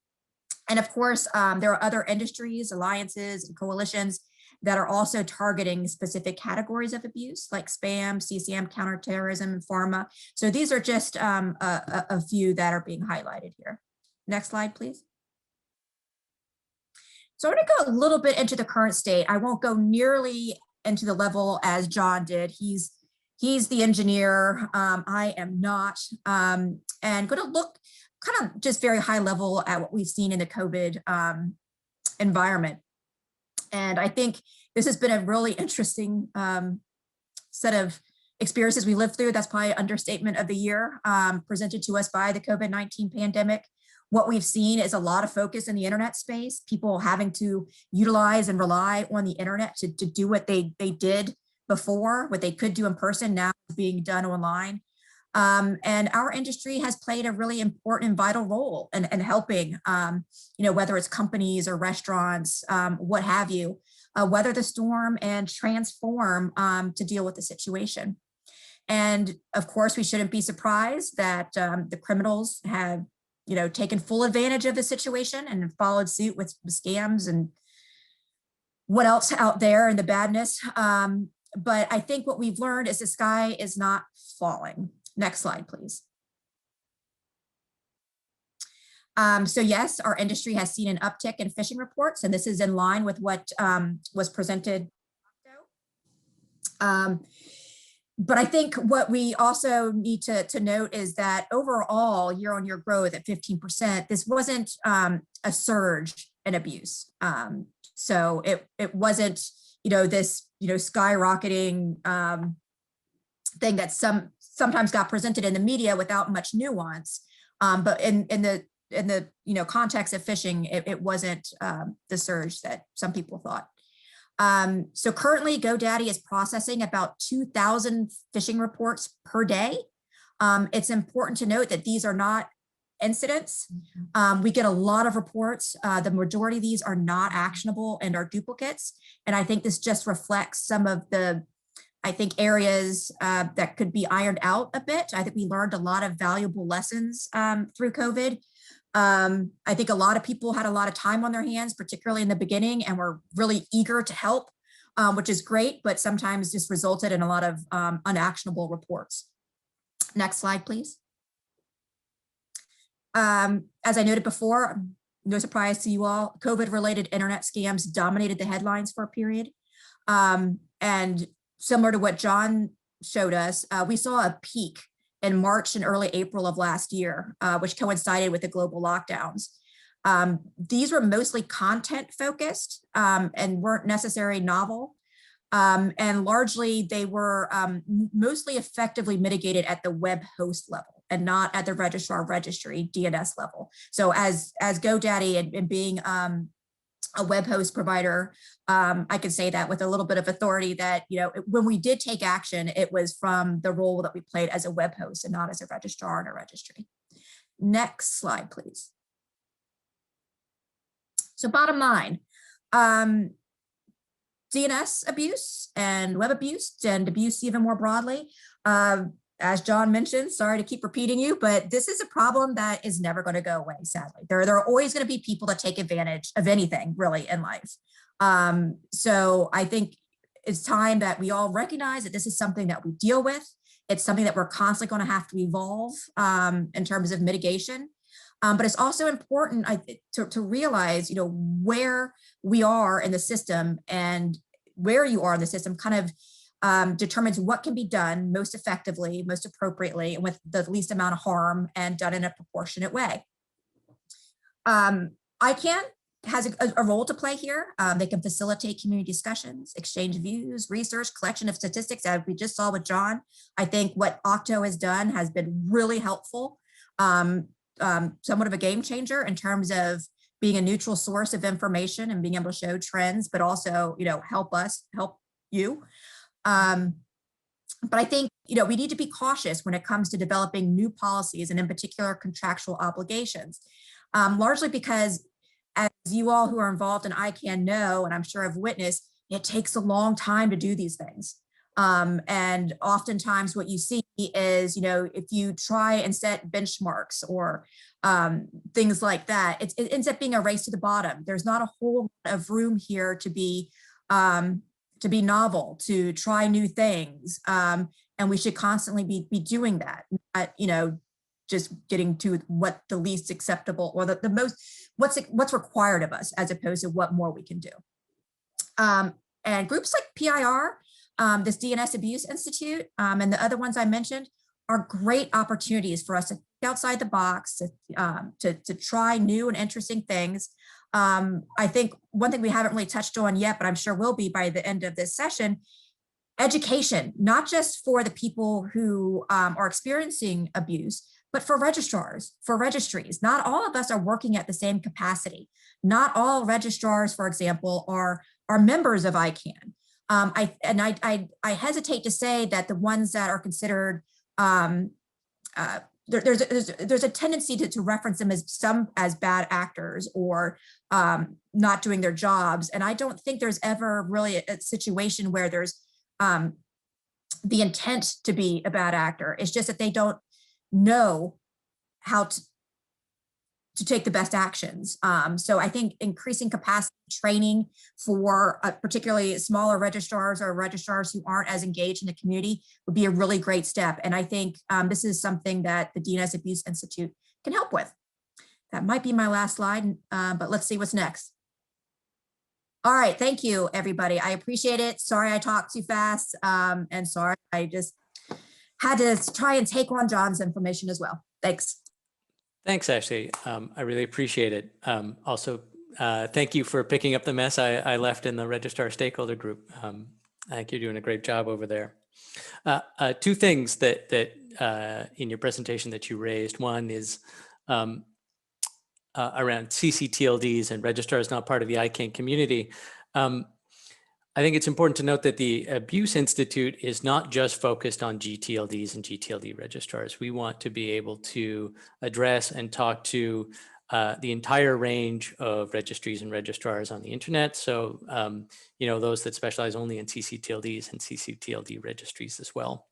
Speaker 3: And of course, there are other industries, alliances, and coalitions that are also targeting specific categories of abuse, like spam, CCM, counterterrorism, and pharma. So these are just a few that are being highlighted here. Next slide, please. So I'm going to go a little bit into the current state. I won't go nearly into the level as John did. He's the engineer. I am not. And going to look kind of just very high level at what we've seen in the COVID environment. And I think this has been a really interesting set of experiences we lived through. That's probably an understatement of the year, presented to us by the COVID-19 pandemic. What we've seen is a lot of focus in the internet space, people having to utilize and rely on the internet to do what they did before, what they could do in person, now being done online. And our industry has played a really important and vital role in helping, whether it's companies or restaurants, what have you, weather the storm and transform to deal with the situation. And of course, we shouldn't be surprised that the criminals have, taken full advantage of the situation and followed suit with scams and what else out there and the badness. But I think what we've learned is the sky is not falling. Next slide, please. So yes, our industry has seen an uptick in phishing reports, and this is in line with what was presented. But I think what we also need to note is that overall year-on-year growth at 15%, this wasn't a surge in abuse. So it wasn't, this, skyrocketing thing that sometimes got presented in the media without much nuance. But in the context of phishing, it wasn't the surge that some people thought. So currently GoDaddy is processing about 2,000 phishing reports per day. It's important to note that these are not incidents. We get a lot of reports. The majority of these are not actionable and are duplicates. And I think this just reflects some of the, areas that could be ironed out a bit. I think we learned a lot of valuable lessons through COVID. I think a lot of people had a lot of time on their hands, particularly in the beginning, and were really eager to help, which is great, but sometimes just resulted in a lot of unactionable reports. Next slide, please. As I noted before, no surprise to you all, COVID-related internet scams dominated the headlines for a period. And similar to what John showed us, we saw a peak in March and early April of last year, which coincided with the global lockdowns. These were mostly content focused and weren't necessarily novel. And largely they were mostly effectively mitigated at the web host level and not at the registrar registry DNS level. So as GoDaddy and being a web host provider, I can say that with a little bit of authority that, when we did take action, it was from the role that we played as a web host and not as a registrar in a registry. Next slide, please. So bottom line, DNS abuse and web abuse and abuse even more broadly. As John mentioned, sorry to keep repeating you, but this is a problem that is never going to go away, sadly. There are always going to be people that take advantage of anything really in life. So I think it's time that we all recognize that this is something that we deal with. It's something that we're constantly going to have to evolve in terms of mitigation. But it's also important to realize, where we are in the system, and where you are in the system kind of determines what can be done most effectively, most appropriately, and with the least amount of harm, and done in a proportionate way. ICANN has a role to play here. They can facilitate community discussions, exchange views, research, collection of statistics, as we just saw with John. I think what Octo has done has been really helpful, somewhat of a game changer in terms of being a neutral source of information and being able to show trends, but also, help us, help you. But I think, we need to be cautious when it comes to developing new policies, and in particular contractual obligations, largely because, as you all who are involved in ICANN know, and I'm sure have witnessed, it takes a long time to do these things. And oftentimes what you see is, if you try and set benchmarks or things like that, it ends up being a race to the bottom. There's not a whole lot of room here to be novel, to try new things. And we should constantly be doing that, not, just getting to what the least acceptable or the most, what's required of us as opposed to what more we can do. And groups like PIR, this DNS Abuse Institute, and the other ones I mentioned are great opportunities for us to think outside the box, to try new and interesting things. I think one thing we haven't really touched on yet, but I'm sure will be by the end of this session, education, not just for the people who are experiencing abuse, but for registrars, for registries. Not all of us are working at the same capacity. Not all registrars, for example, are members of ICANN. I hesitate to say that the ones that are considered, there's a tendency to reference them as bad actors or not doing their jobs. And I don't think there's ever really a situation where there's the intent to be a bad actor. It's just that they don't know how to take the best actions. So I think increasing capacity training for particularly smaller registrars or registrars who aren't as engaged in the community would be a really great step. And I think this is something that the DNS Abuse Institute can help with. That might be my last slide, but let's see what's next. All right, thank you, everybody. I appreciate it. Sorry I talked too fast, and sorry I just had to try and take on John's information as well. Thanks.
Speaker 1: Thanks, Ashley. I really appreciate it. Also, thank you for picking up the mess I left in the registrar stakeholder group. I think you're doing a great job over there. Two things that in your presentation that you raised. One is around CCTLDs and registrars not part of the ICANN community. I think it's important to note that the Abuse Institute is not just focused on GTLDs and GTLD registrars. We want to be able to address and talk to the entire range of registries and registrars on the internet. So, those that specialize only in CCTLDs and CCTLD registries as well.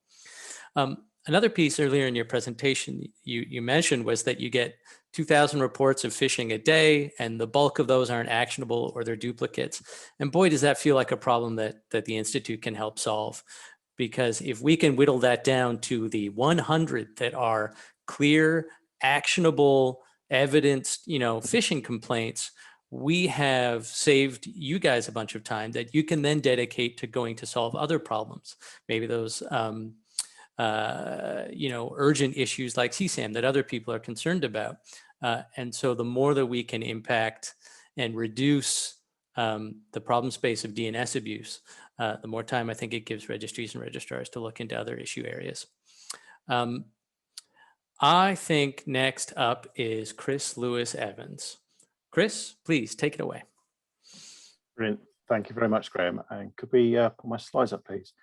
Speaker 1: Another piece earlier in your presentation you mentioned was that you get 2,000 reports of phishing a day, and the bulk of those aren't actionable or they're duplicates. And boy, does that feel like a problem that the Institute can help solve. Because if we can whittle that down to the 100 that are clear, actionable, evidenced, phishing complaints, we have saved you guys a bunch of time that you can then dedicate to going to solve other problems. Maybe those urgent issues like CSAM that other people are concerned about. And so the more that we can impact and reduce the problem space of DNS abuse, the more time I think it gives registries and registrars to look into other issue areas. I think next up is Chris Lewis Evans. Chris, please take it away.
Speaker 4: Brilliant. Thank you very much, Graham. And could we put my slides up, please?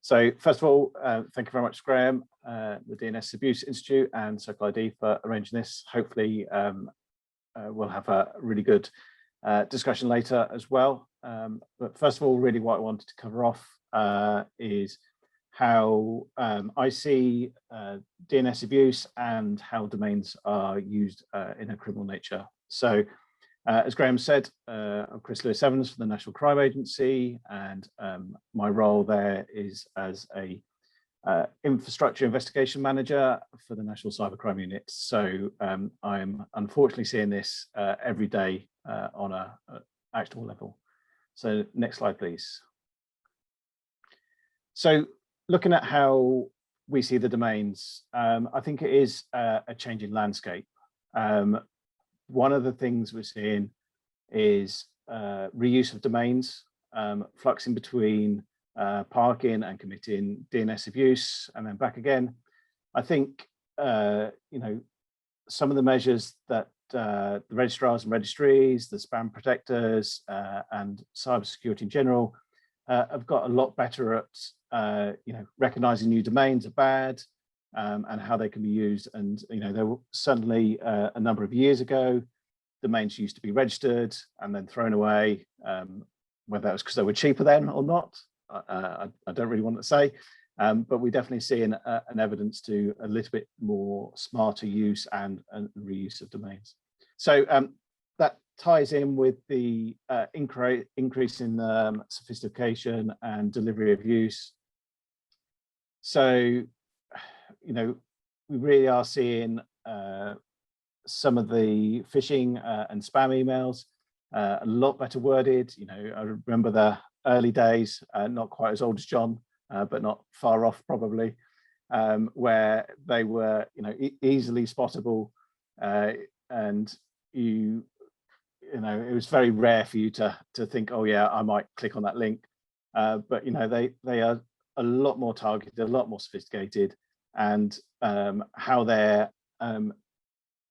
Speaker 4: So first of all, thank you very much, Graham, the DNS Abuse Institute and Circle ID for arranging this. Hopefully we'll have a really good discussion later as well. But first of all, really what I wanted to cover off is how I see DNS abuse and how domains are used in a criminal nature. So as Graham said, I'm Chris Lewis Evans for the National Crime Agency, and my role there is as a infrastructure investigation manager for the National Cybercrime Unit. So I'm unfortunately seeing this every day on an actionable level. So next slide, please. So looking at how we see the domains, I think it is a changing landscape. One of the things we're seeing is reuse of domains, fluxing between parking and committing DNS abuse and then back again. I think, some of the measures that the registrars and registries, the spam protectors and cybersecurity in general have got a lot better at, recognizing new domains are bad, and how they can be used. And there were certainly a number of years ago, domains used to be registered and then thrown away, whether that was because they were cheaper then or not. I don't really want to say, but we definitely see an evidence to a little bit more smarter use and reuse of domains. So that ties in with the increase in sophistication and delivery of use. So, we really are seeing some of the phishing and spam emails a lot better worded. I remember the early days, not quite as old as John, but not far off probably, where they were, easily spottable, and it was very rare for you to think, oh yeah, I might click on that link, but they are a lot more targeted, a lot more sophisticated, and how they're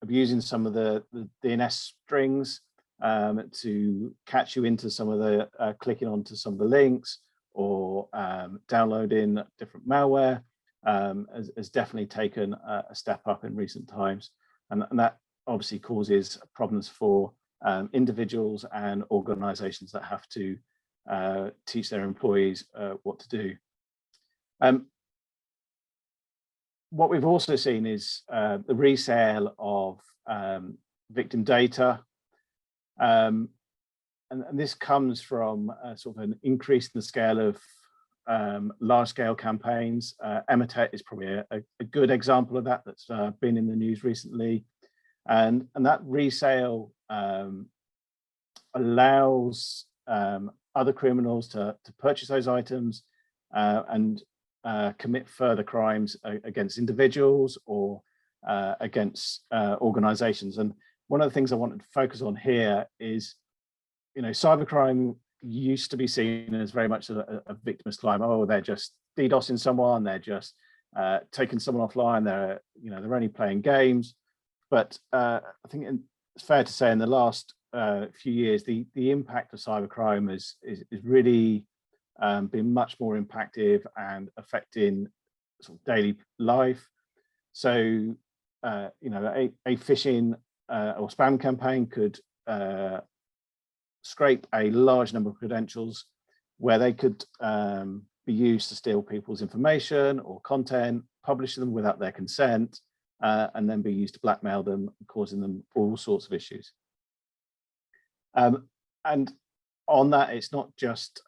Speaker 4: abusing some of the DNS strings to catch you into some of the clicking onto some of the links, or downloading different malware, has definitely taken a step up in recent times, and that obviously causes problems for individuals and organizations that have to teach their employees what to do. What we've also seen is the resale of victim data, and this comes from sort of an increase in the scale of large-scale campaigns. Emotet is probably a good example of that, that's been in the news recently, and that resale allows other criminals to purchase those items and commit further crimes against individuals or against organizations. And one of the things I wanted to focus on here is, cybercrime used to be seen as very much a victimless crime. Oh, they're just DDoSing someone, they're just taking someone offline, they're only playing games. But I think it's fair to say in the last few years, the impact of cybercrime is really been much more impactful and affecting sort of daily life. So, a phishing or spam campaign could scrape a large number of credentials where they could be used to steal people's information or content, publish them without their consent, and then be used to blackmail them, causing them all sorts of issues. And on that, it's not just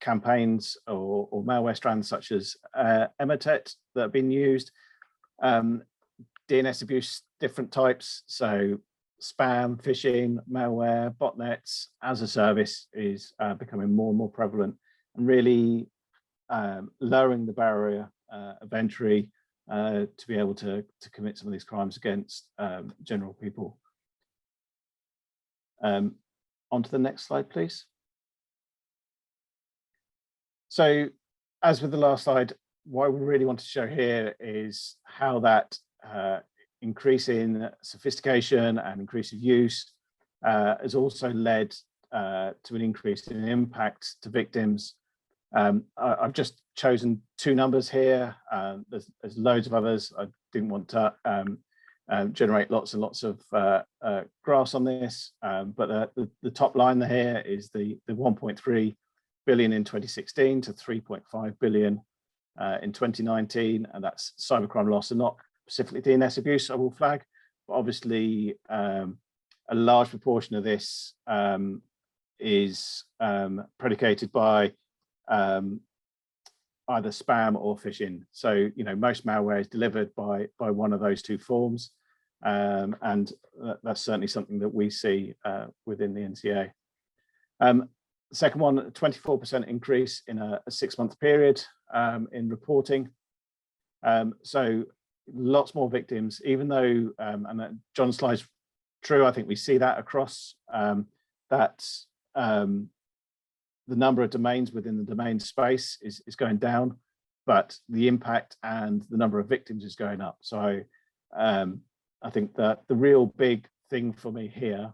Speaker 4: campaigns or malware strands such as Emotet that have been used. DNS abuse, different types, so spam, phishing, malware, botnets as a service is becoming more and more prevalent, and really lowering the barrier of entry to be able to commit some of these crimes against general people. On to the next slide, please. So, as with the last slide, what we really want to show here is how that increase in sophistication and increase of use has also led to an increase in impact to victims. I've just chosen two numbers here. There's loads of others. I didn't want to generate lots and lots of graphs on this, but the top line here is the 1.3 billion in 2016 to 3.5 billion in 2019, and that's cybercrime loss, and not specifically DNS abuse, I will flag, but obviously a large proportion of this is predicated by either spam or phishing. So, most malware is delivered by one of those two forms, and that's certainly something that we see within the NCA. The second one, a 24% increase in a 6-month period in reporting. So lots more victims, even though, and John's slide's true, I think we see that across that the number of domains within the domain space is going down, but the impact and the number of victims is going up. So I think that the real big thing for me here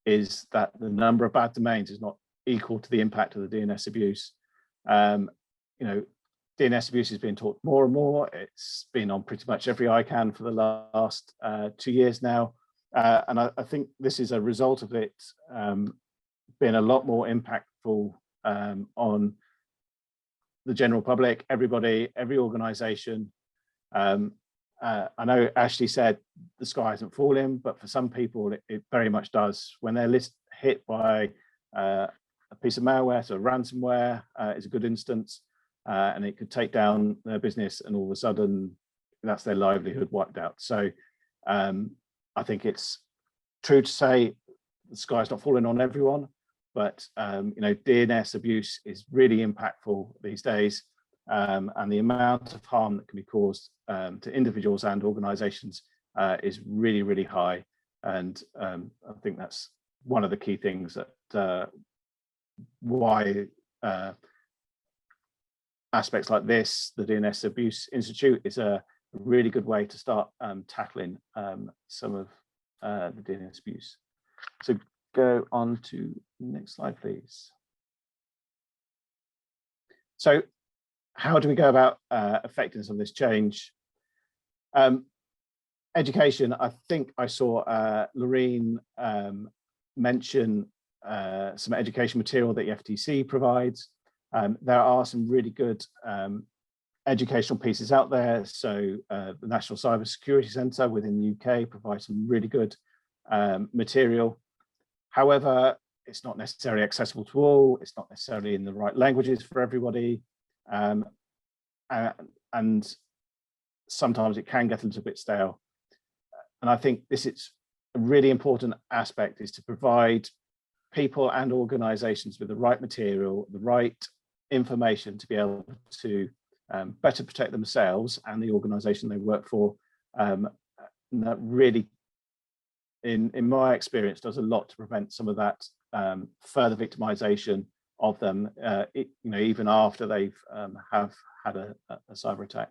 Speaker 4: is that the number of bad domains is not equal to the impact of the DNS abuse. DNS abuse is being taught more and more. It's been on pretty much every ICANN for the last 2 years now. And I think this is a result of it being a lot more impactful on the general public, everybody, every organization. I know Ashley said the sky hasn't fallen, but for some people it very much does. When they're hit by a piece of malware, so ransomware is a good instance, and it could take down their business, and all of a sudden that's their livelihood wiped out. So I think it's true to say the sky's not falling on everyone, but you know, DNS abuse is really impactful these days, and the amount of harm that can be caused to individuals and organizations is really, really high. And I think that's one of the key things that why aspects like this, the DNS Abuse Institute, is a really good way to start tackling some of the DNS abuse. So go on to the next slide, please. So how do we go about affecting some of this change? Education, I think I saw Lorraine mention some education material that the FTC provides. There are some really good educational pieces out there. So the National Cyber Security Centre within the UK provides some really good material. However, it's not necessarily accessible to all. It's not necessarily in the right languages for everybody. And sometimes it can get a little bit stale. And I think this is a really important aspect, is to provide people and organizations with the right material, the right information to be able to better protect themselves and the organization they work for. And that really, in my experience, does a lot to prevent some of that further victimization of them, you know, even after they've have had a cyber attack.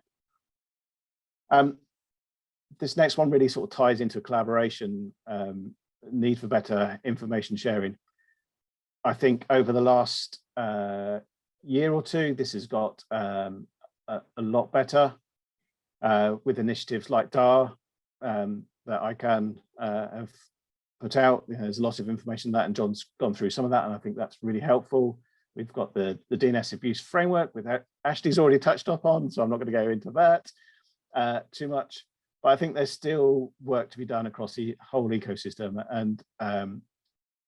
Speaker 4: This next one really sort of ties into collaboration, need for better information sharing. I think over the last year or two, this has got a lot better with initiatives like DAR that ICANN have put out. You know, there's a lot of information that, and John's gone through some of that, and I think that's really helpful. We've got the DNS abuse framework, with Ashley's already touched upon, so I'm not going to go into that too much. But I think there's still work to be done across the whole ecosystem. And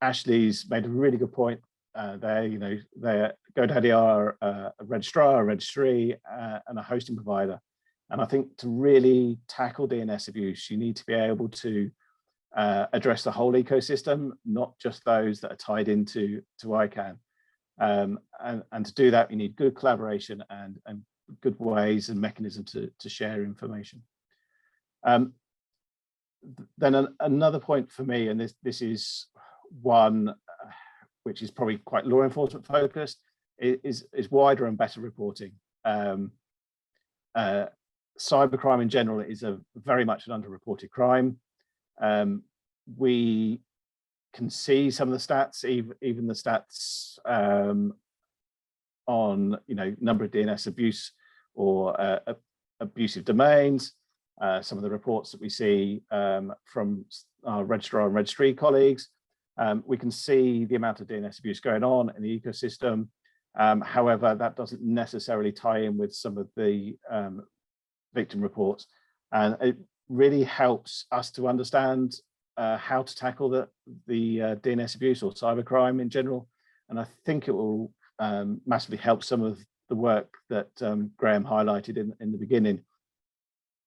Speaker 4: Ashley's made a really good point there. You know, GoDaddy are a registrar, a registry, and a hosting provider. And I think to really tackle DNS abuse, you need to be able to address the whole ecosystem, not just those that are tied into ICANN. And to do that, you need good collaboration and good ways and mechanisms to share information. Then another point for me, and this is one which is probably quite law enforcement focused, is wider and better reporting. Cybercrime in general is very much an underreported crime. We can see some of the stats, even the stats on, you know, number of DNS abuse or abusive domains. Some of the reports that we see from our registrar and registry colleagues, we can see the amount of DNS abuse going on in the ecosystem. However, that doesn't necessarily tie in with some of the victim reports, and it really helps us to understand how to tackle the DNS abuse or cybercrime in general. And I think it will massively help some of the work that Graham highlighted in the beginning.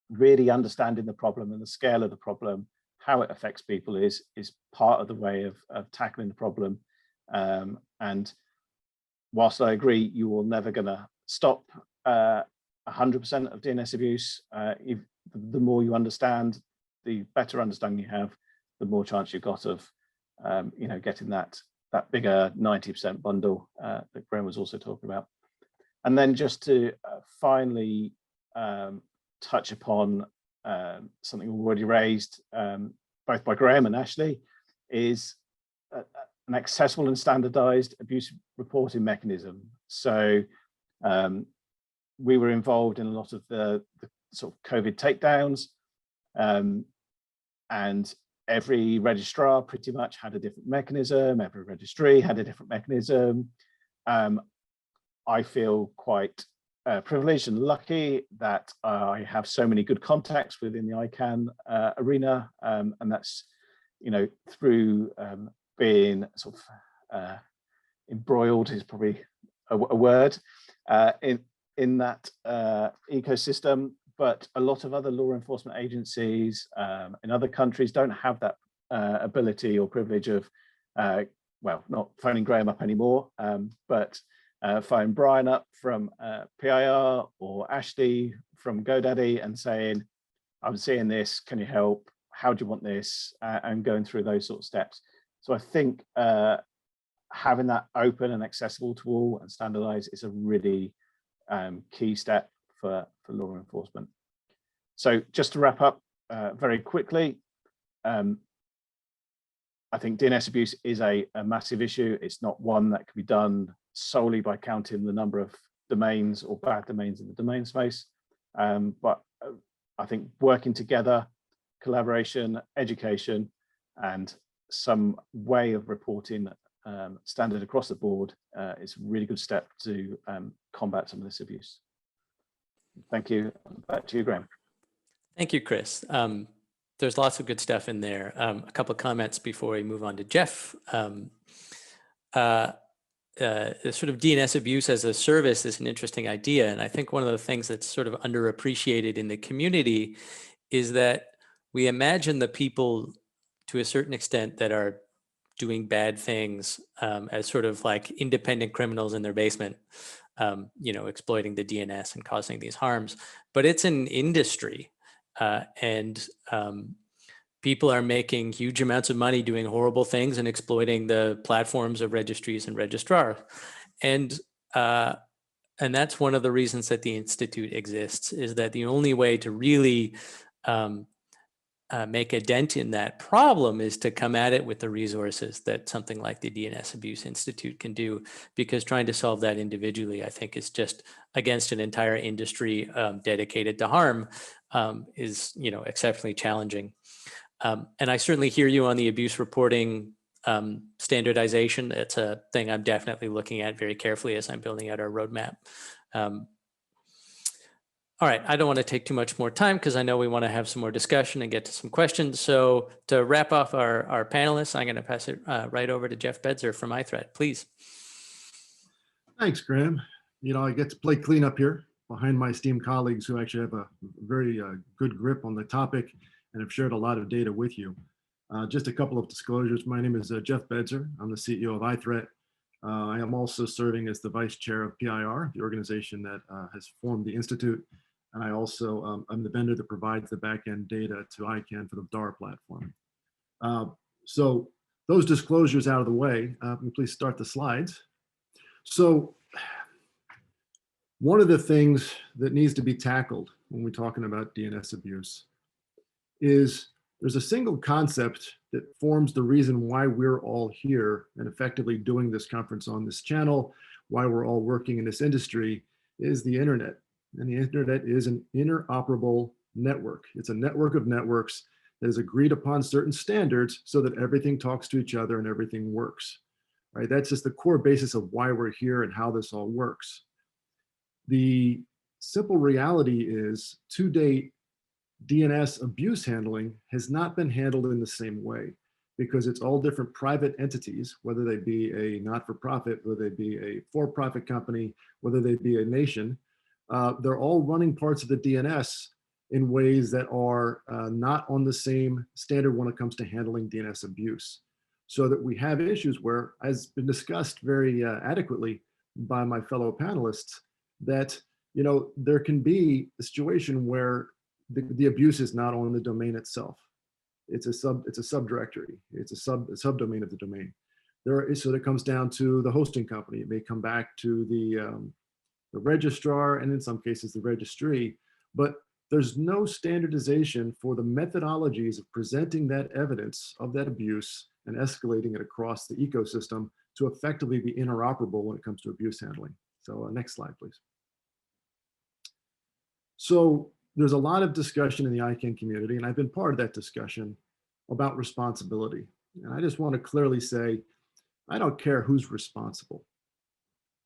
Speaker 4: Really understanding the problem and the scale of the problem, how it affects people is part of the way of tackling the problem. And whilst I agree, you will never gonna stop 100% of DNS abuse, the more you understand, the better understanding you have, the more chance you've got of you know, getting that bigger 90% bundle that Graham was also talking about. And then just to finally touch upon something already raised both by Graham and Ashley, is an accessible and standardized abuse reporting mechanism. So we were involved in a lot of the sort of COVID takedowns, and every registrar pretty much had a different mechanism, every registry had a different mechanism. I feel quite privileged and lucky that I have so many good contacts within the ICANN arena, and that's, you know, through being sort of embroiled is probably a word in that ecosystem. But a lot of other law enforcement agencies in other countries don't have that ability or privilege of, well, not phoning Graham up anymore, but phone Brian up from PIR or Ashley from GoDaddy and saying, I'm seeing this, can you help? How do you want this? And going through those sort of steps. So I think having that open and accessible to all and standardized is a really key step for law enforcement. So just to wrap up very quickly, I think DNS abuse is a massive issue. It's not one that can be done solely by counting the number of domains or bad domains in the domain space. But I think working together, collaboration, education, and some way of reporting standard across the board is a really good step to combat some of this abuse. Thank you. Back to you, Graham.
Speaker 1: Thank you, Chris. There's lots of good stuff in there. A couple of comments before we move on to Jeff. Sort of DNS abuse as a service is an interesting idea. And I think one of the things that's sort of underappreciated in the community is that we imagine the people to a certain extent that are doing bad things as sort of like independent criminals in their basement, you know, exploiting the DNS and causing these harms. But it's an industry. And people are making huge amounts of money doing horrible things and exploiting the platforms of registries and registrars. And that's one of the reasons that the Institute exists, is that the only way to really make a dent in that problem is to come at it with the resources that something like the DNS Abuse Institute can do, because trying to solve that individually, I think, is just against an entire industry dedicated to harm is, you know, exceptionally challenging. And I certainly hear you on the abuse reporting standardization. It's a thing I'm definitely looking at very carefully as I'm building out our roadmap. All right, I don't want to take too much more time because I know we want to have some more discussion and get to some questions. So to wrap off our panelists, I'm going to pass it right over to Jeff Bedzer from iThreat, please.
Speaker 5: Thanks, Graham. You know, I get to play cleanup here behind my esteemed colleagues who actually have a very good grip on the topic and have shared a lot of data with you. Just a couple of disclosures. My name is Jeff Bedzer. I'm the CEO of iThreat. I am also serving as the vice chair of PIR, the organization that has formed the Institute. And I also, I'm the vendor that provides the backend data to ICANN for the DAR platform. So those disclosures out of the way, please start the slides. So one of the things that needs to be tackled when we're talking about DNS abuse is there's a single concept that forms the reason why we're all here and effectively doing this conference on this channel, why we're all working in this industry, is the internet. And the internet is an interoperable network. It's a network of networks that is agreed upon certain standards so that everything talks to each other and everything works, right? That's just the core basis of why we're here and how this all works. The simple reality is, to date, DNS abuse handling has not been handled in the same way, because it's all different private entities, whether they be a not-for-profit, whether they be a for-profit company, whether they be a nation. They're all running parts of the DNS in ways that are not on the same standard when it comes to handling DNS abuse. So that we have issues where, as been discussed very adequately by my fellow panelists, that, you know, there can be a situation where the abuse is not on the domain itself. It's a subdirectory. It's a subdomain of the domain. So that comes down to the hosting company. It may come back to the registrar, and in some cases the registry, but there's no standardization for the methodologies of presenting that evidence of that abuse and escalating it across the ecosystem to effectively be interoperable when it comes to abuse handling. So next slide, please. So there's a lot of discussion in the ICANN community, and I've been part of that discussion about responsibility. And I just want to clearly say, I don't care who's responsible.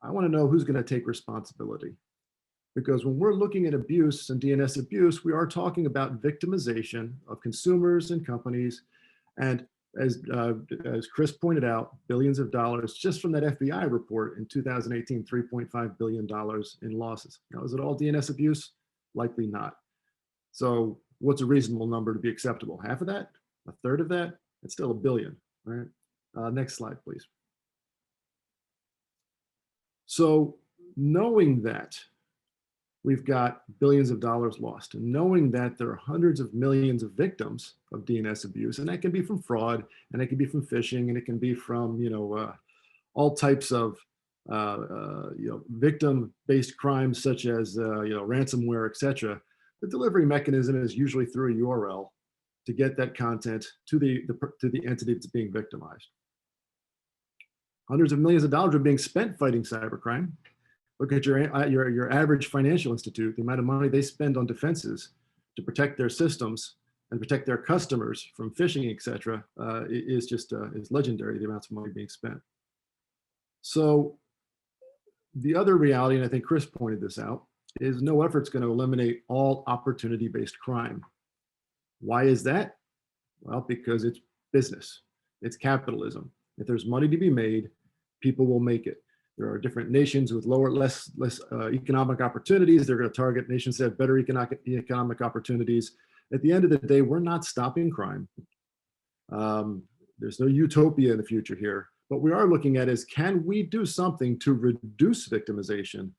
Speaker 5: I want to know who's going to take responsibility. Because when we're looking at abuse and DNS abuse, we are talking about victimization of consumers and companies. And as Chris pointed out, billions of dollars just from that FBI report in 2018, $3.5 billion in losses. Now, is it all DNS abuse? Likely not. So what's a reasonable number to be acceptable? Half of that? A third of that? It's still $1 billion, right? Next slide, please. So knowing that we've got billions of dollars lost, and knowing that there are hundreds of millions of victims of DNS abuse, and that can be from fraud, and it can be from phishing, and it can be from, all types of, victim-based crimes such as, ransomware, etc. The delivery mechanism is usually through a URL to get that content to the entity that's being victimized. Hundreds of millions of dollars are being spent fighting cybercrime. Look at your average financial institute, the amount of money they spend on defenses to protect their systems and protect their customers from phishing, etc., is legendary, the amounts of money being spent. So the other reality, and I think Chris pointed this out, is no effort's going to eliminate all opportunity-based crime. Why is that? Well, because it's business, it's capitalism. If there's money to be made, people will make it. There are different nations with less economic opportunities. They're going to target nations that have better economic opportunities. At the end of the day, we're not stopping crime. There's no utopia in the future here. What we are looking at is, can we do something to reduce victimization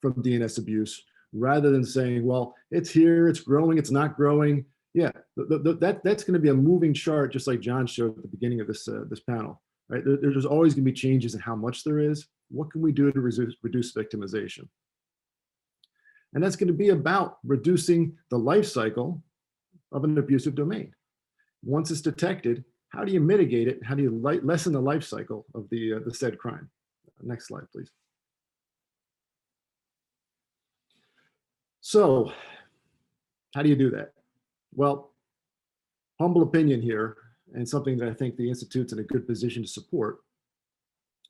Speaker 5: from DNS abuse, rather than saying, well, it's here, it's growing, it's not growing. Yeah, that's going to be a moving chart, just like John showed at the beginning of this panel. Right? There's always going to be changes in how much there is. What can we do to reduce victimization? And that's going to be about reducing the life cycle of an abusive domain. Once it's detected, how do you mitigate it? How do you lessen the life cycle of the said crime? Next slide, please. So how do you do that? Well, humble opinion here, and something that I think the Institute's in a good position to support,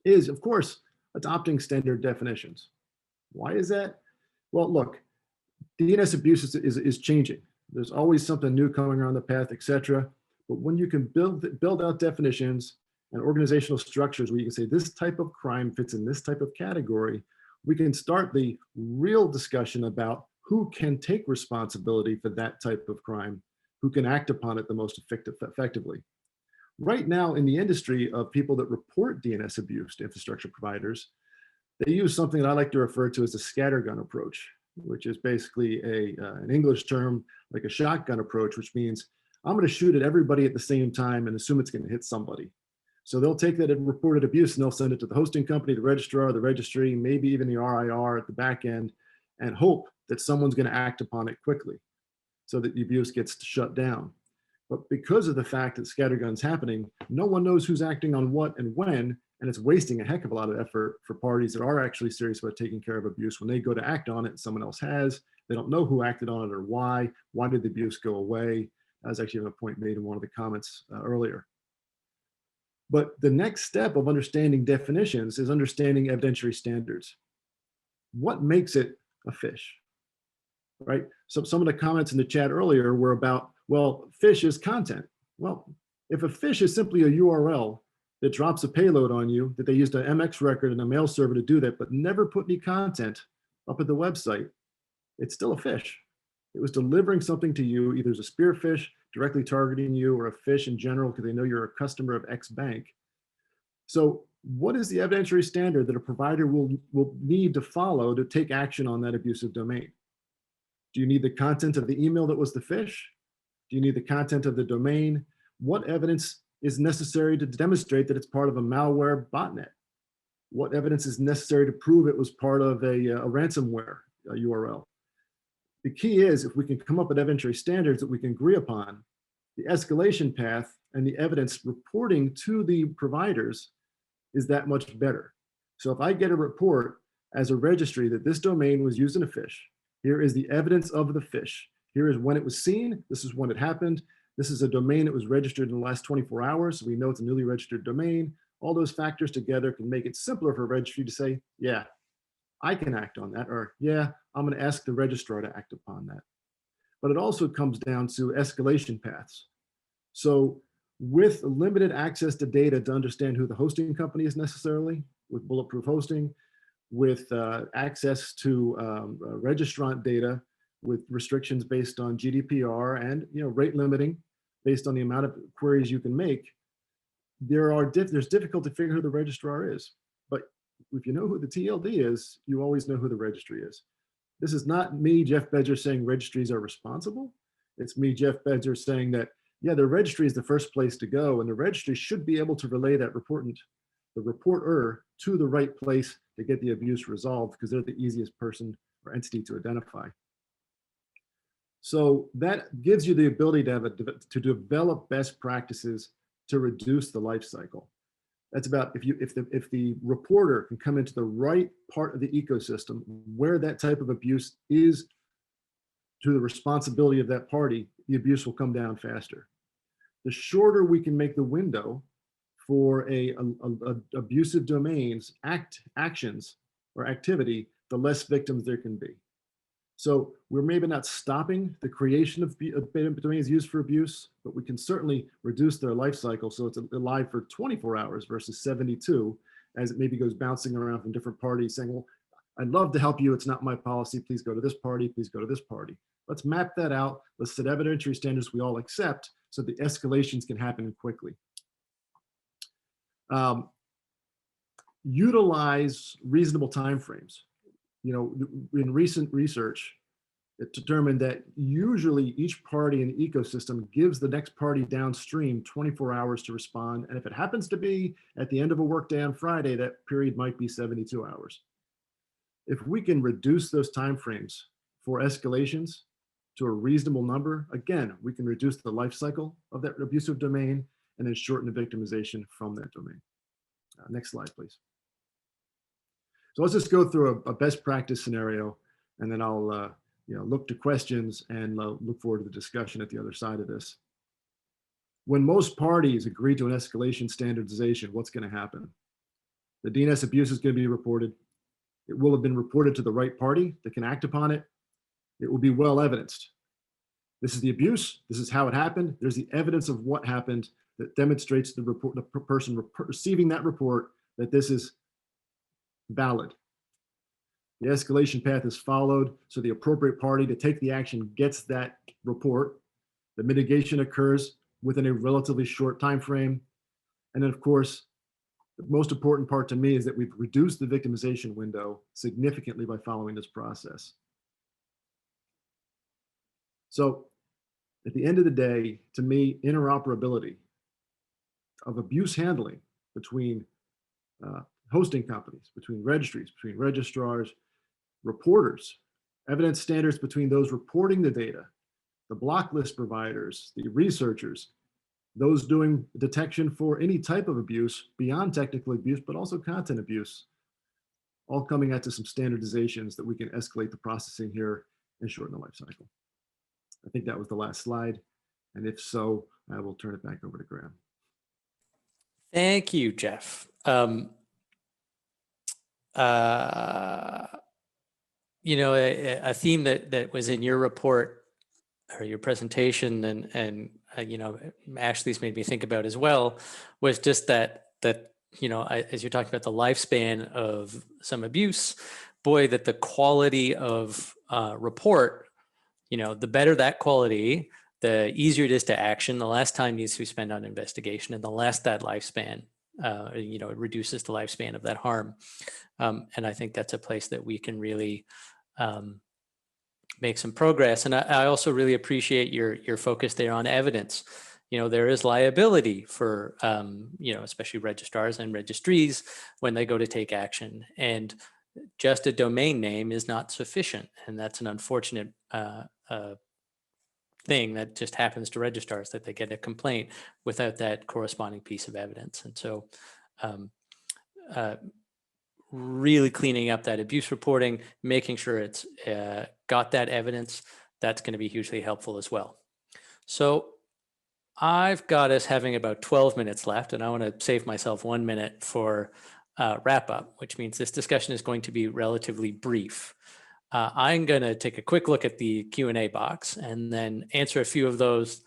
Speaker 5: is, of course, adopting standard definitions. Why is that? Well, look, DNS abuse is changing. There's always something new coming around the path, etc. But when you can build out definitions and organizational structures where you can say this type of crime fits in this type of category, we can start the real discussion about who can take responsibility for that type of crime, who can act upon it the most effectively. Right now in the industry of people that report DNS abuse to infrastructure providers, they use something that I like to refer to as the scattergun approach, which is basically an English term like a shotgun approach, which means I'm going to shoot at everybody at the same time and assume it's going to hit somebody. So they'll take that reported abuse and they'll send it to the hosting company, the registrar, the registry, maybe even the RIR at the back end, and hope that someone's going to act upon it quickly so that the abuse gets shut down. But because of the fact that scattergun's happening, no one knows who's acting on what and when, and it's wasting a heck of a lot of effort for parties that are actually serious about taking care of abuse. When they go to act on it and someone else has, they don't know who acted on it or why. Why did the abuse go away? That was actually a point made in one of the comments earlier. But the next step of understanding definitions is understanding evidentiary standards. What makes it a phish, right? So some of the comments in the chat earlier were about, well, phish is content. Well, if a phish is simply a URL that drops a payload on you, that they used an MX record and a mail server to do that, but never put any content up at the website, it's still a phish. It was delivering something to you, either as a spear phish directly targeting you, or a phish in general because they know you're a customer of X bank. So what is the evidentiary standard that a provider will need to follow to take action on that abusive domain? Do you need the content of the email that was the phish? Do you need the content of the domain? What evidence is necessary to demonstrate that it's part of a malware botnet? What evidence is necessary to prove it was part of a ransomware URL? The key is, if we can come up with evidentiary standards that we can agree upon, the escalation path and the evidence reporting to the providers is that much better. So if I get a report as a registry that this domain was used in a phish, here is the evidence of the phish. Here is when it was seen. This is when it happened. This is a domain that was registered in the last 24 hours. So we know it's a newly registered domain. All those factors together can make it simpler for a registry to say, yeah, I can act on that, or yeah, I'm going to ask the registrar to act upon that. But it also comes down to escalation paths. So with limited access to data to understand who the hosting company is necessarily, with bulletproof hosting, with access to registrant data, with restrictions based on GDPR and rate limiting based on the amount of queries you can make, there's difficulty to figure who the registrar is. But if you know who the TLD is, you always know who the registry is. This is not me, Jeff Bedger, saying registries are responsible. It's me, Jeff Bedger, saying that, yeah, the registry is the first place to go, and the registry should be able to relay that the reporter to the right place to get the abuse resolved, because they're the easiest person or entity to identify. So that gives you the ability to develop best practices to reduce the life cycle. That's about if the reporter can come into the right part of the ecosystem where that type of abuse is to the responsibility of that party, the abuse will come down faster. The shorter we can make the window for a abusive domains actions or activity, the less victims there can be. So we're maybe not stopping the creation of domains used for abuse, but we can certainly reduce their life cycle so it's alive for 24 hours versus 72, as it maybe goes bouncing around from different parties saying, well, I'd love to help you. It's not my policy. Please go to this party. Please go to this party. Let's map that out. Let's set evidentiary standards we all accept so the escalations can happen quickly. Utilize reasonable timeframes. In recent research, it determined that usually each party in the ecosystem gives the next party downstream 24 hours to respond. And if it happens to be at the end of a workday on Friday, that period might be 72 hours. If we can reduce those timeframes for escalations to a reasonable number, again, we can reduce the life cycle of that abusive domain and then shorten the victimization from that domain. Next slide, please. So let's just go through a best practice scenario, and then I'll look to questions and look forward to the discussion at the other side of this. When most parties agree to an escalation standardization, what's going to happen? The DNS abuse is going to be reported. It will have been reported to the right party that can act upon it. It will be well evidenced. This is the abuse. This is how it happened. There's the evidence of what happened that demonstrates the person receiving that report that this is valid. The escalation path is followed, so the appropriate party to take the action gets that report. The mitigation occurs within a relatively short time frame. And then, of course, the most important part to me is that we've reduced the victimization window significantly by following this process. So at the end of the day, to me, interoperability of abuse handling between hosting companies, between registries, between registrars, reporters, evidence standards between those reporting the data, the block list providers, the researchers, those doing detection for any type of abuse beyond technical abuse, but also content abuse, all coming out to some standardizations that we can escalate the processing here and shorten the life cycle. I think that was the last slide. And if so, I will turn it back over to Graham.
Speaker 1: Thank you, Jeff. A theme that was in your report or your presentation and Ashley's made me think about as well was just that as you're talking about the lifespan of some abuse, boy, that the quality of report, the better that quality, the easier it is to action, the less time needs to be spent on investigation, and the less that lifespan, it reduces the lifespan of that harm. And I think that's a place that we can really make some progress. And I also really appreciate your focus there on evidence. There is liability for, especially registrars and registries when they go to take action. And just a domain name is not sufficient. And that's an unfortunate thing that just happens to registrars, that they get a complaint without that corresponding piece of evidence. And so really cleaning up that abuse reporting, making sure it's got that evidence, that's going to be hugely helpful as well. So I've got us having about 12 minutes left, and I want to save myself 1 minute for wrap up, which means this discussion is going to be relatively brief. I'm going to take a quick look at the Q&A box and then answer a few of those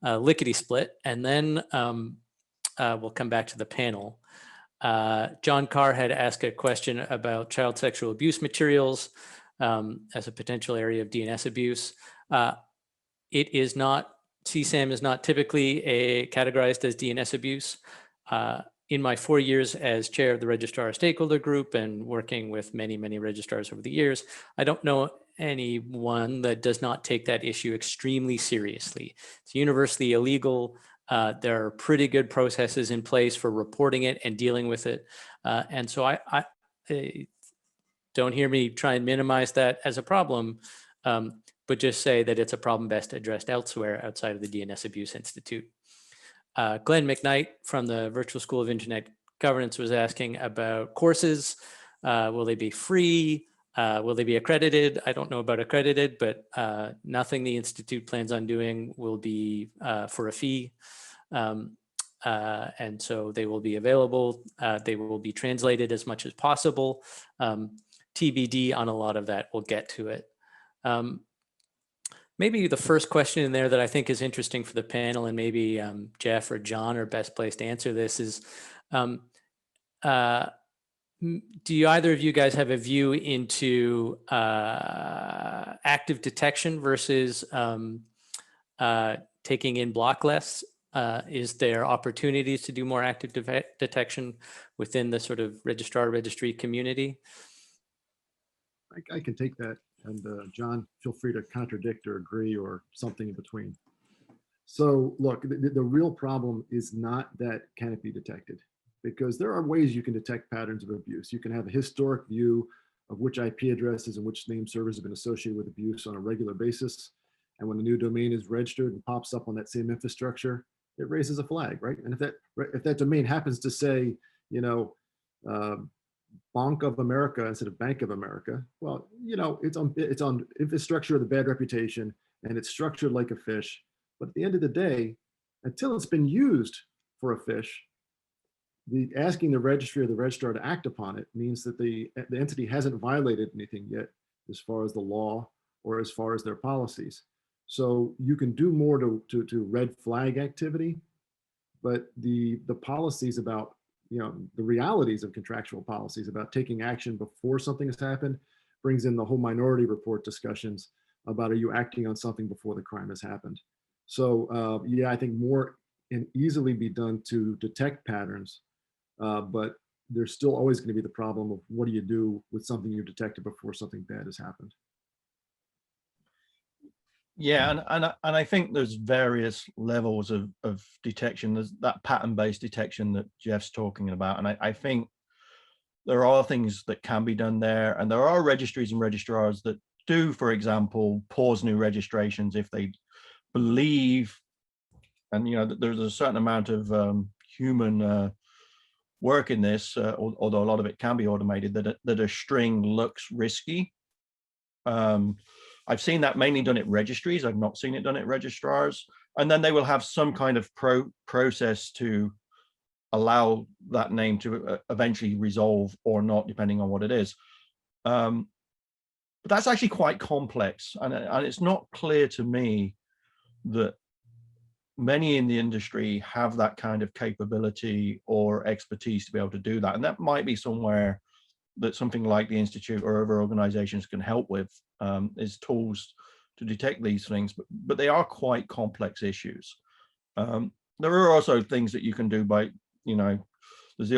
Speaker 1: lickety split, and then we'll come back to the panel. John Carr had asked a question about child sexual abuse materials as a potential area of DNS abuse. It is not, CSAM is not typically categorized as DNS abuse. In my 4 years as chair of the registrar stakeholder group and working with many, many registrars over the years, I don't know anyone that does not take that issue extremely seriously. It's universally illegal. There are pretty good processes in place for reporting it and dealing with it. And so I don't hear me try and minimize that as a problem, but just say that it's a problem best addressed elsewhere outside of the DNS Abuse Institute. Glenn McKnight from the Virtual School of Internet Governance was asking about courses. Will they be free? Will they be accredited? I don't know about accredited, but nothing the Institute plans on doing will be for a fee. And so they will be available. They will be translated as much as possible. TBD on a lot of that, we'll get to it. Maybe the first question in there that I think is interesting for the panel, and maybe Jeff or John are best placed to answer this, is do you either of you guys have a view into active detection versus taking in block lists? Is there opportunities to do more active detection within the sort of registry community?
Speaker 5: I can take that. And John, feel free to contradict or agree or something in between. So look, the real problem is not that can it be detected, because there are ways you can detect patterns of abuse. You can have a historic view of which IP addresses and which name servers have been associated with abuse on a regular basis. And when a new domain is registered and pops up on that same infrastructure, it raises a flag, right? And if that domain happens to say, you know, Bank of America instead of Bank of America, well, you know, it's on infrastructure with a bad reputation and it's structured like a fish. But at the end of the day, until it's been used for a fish, asking the registry or the registrar to act upon it means that the entity hasn't violated anything yet as far as the law or as far as their policies. So you can do more to red flag activity, but the policies about, you know, the realities of contractual policies about taking action before something has happened brings in the whole minority report discussions about, are you acting on something before the crime has happened? So yeah, I think more can easily be done to detect patterns, but there's still always going to be the problem of what do you do with something you detected before something bad has happened.
Speaker 2: Yeah, and I think there's various levels of detection. There's that pattern-based detection that Jeff's talking about, and I think there are things that can be done there, and there are registries and registrars that do, for example, pause new registrations if they believe, and you know, that there's a certain amount of human work in this, although a lot of it can be automated, that a string looks risky. I've seen that mainly done at registries. I've not seen it done at registrars. And then they will have some kind of process to allow that name to eventually resolve or not, depending on what it is. But that's actually quite complex. And it's not clear to me that many in the industry have that kind of capability or expertise to be able to do that. And that might be somewhere that something like the Institute or other organizations can help with, is tools to detect these things, but they are quite complex issues. There are also things that you can do by, you know, there's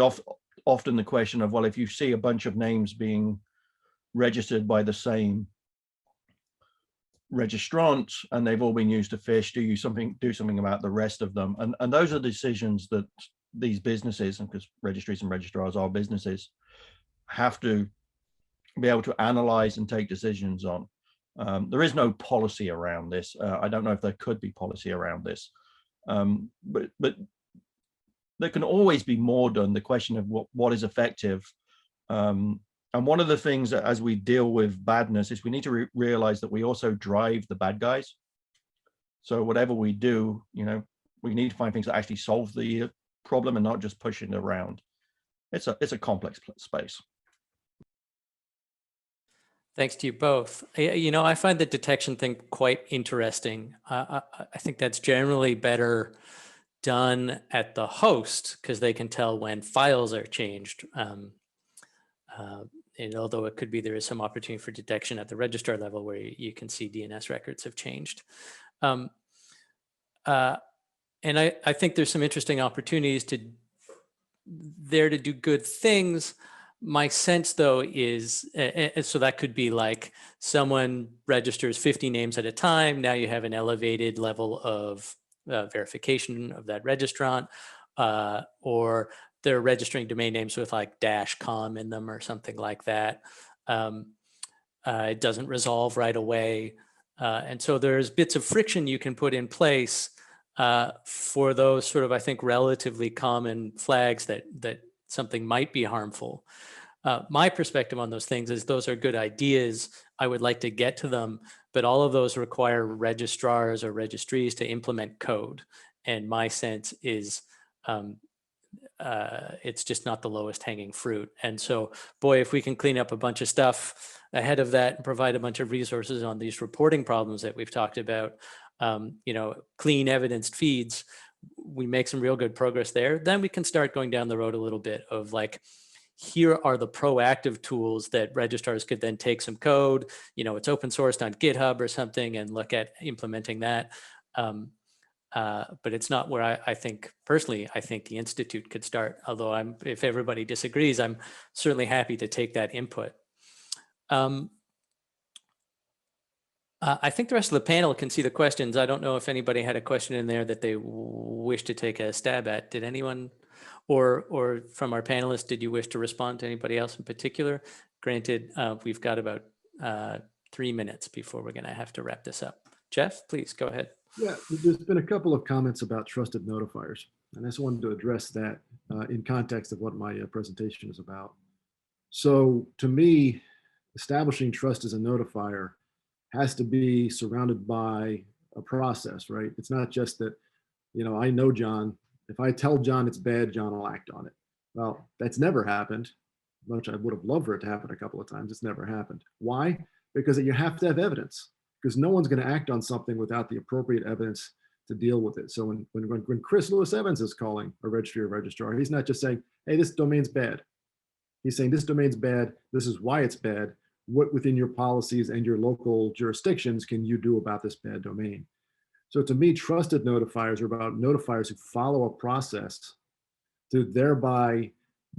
Speaker 2: often the question of, well, if you see a bunch of names being registered by the same registrant and they've all been used to phish, do something about the rest of them? And those are decisions that these businesses, and because registries and registrars are businesses, have to be able to analyze and take decisions on. There is no policy around this. I don't know if there could be policy around this, but there can always be more done. The question of what is effective. And one of the things that, as we deal with badness, is we need to realize that we also drive the bad guys. So whatever we do, you know, we need to find things that actually solve the problem and not just pushing it around. It's a complex space.
Speaker 1: Thanks to you both. You know, I find the detection thing quite interesting. I think that's generally better done at the host because they can tell when files are changed. And although it could be there is some opportunity for detection at the registrar level where you can see DNS records have changed. And I think there's some interesting opportunities to do good things. My sense, though, is so that could be like someone registers 50 names at a time. Now you have an elevated level of verification of that registrant, or they're registering domain names with like -com in them or something like that. It doesn't resolve right away. And so there's bits of friction you can put in place for those sort of, I think, relatively common flags that something might be harmful. My perspective on those things is those are good ideas. I would like to get to them, but all of those require registrars or registries to implement code. And my sense is it's just not the lowest hanging fruit. And so, boy, if we can clean up a bunch of stuff ahead of that and provide a bunch of resources on these reporting problems that we've talked about, you know, clean evidenced feeds, we make some real good progress there. Then we can start going down the road a little bit of like, here are the proactive tools that registrars could then take some code, you know, it's open sourced on GitHub or something and look at implementing that. But it's not where I think, personally, I think the Institute could start, although if everybody disagrees, I'm certainly happy to take that input. I think the rest of the panel can see the questions. I don't know if anybody had a question in there that they wish to take a stab at. Did anyone, or from our panelists, did you wish to respond to anybody else in particular? Granted, we've got about 3 minutes before we're going to have to wrap this up. Jeff, please go ahead.
Speaker 5: Yeah, there's been a couple of comments about trusted notifiers, and I just wanted to address that in context of what my presentation is about. So to me, establishing trust as a notifier has to be surrounded by a process, right? It's not just that, you know, I know John. If I tell John it's bad, John will act on it. Well, that's never happened. Much I would have loved for it to happen a couple of times. It's never happened. Why? Because you have to have evidence, because no one's going to act on something without the appropriate evidence to deal with it. So when Chris Lewis Evans is calling a registry or registrar, he's not just saying, hey, this domain's bad. He's saying this domain's bad. This is why it's bad. What within your policies and your local jurisdictions can you do about this bad domain? So to me, trusted notifiers are about notifiers who follow a process to thereby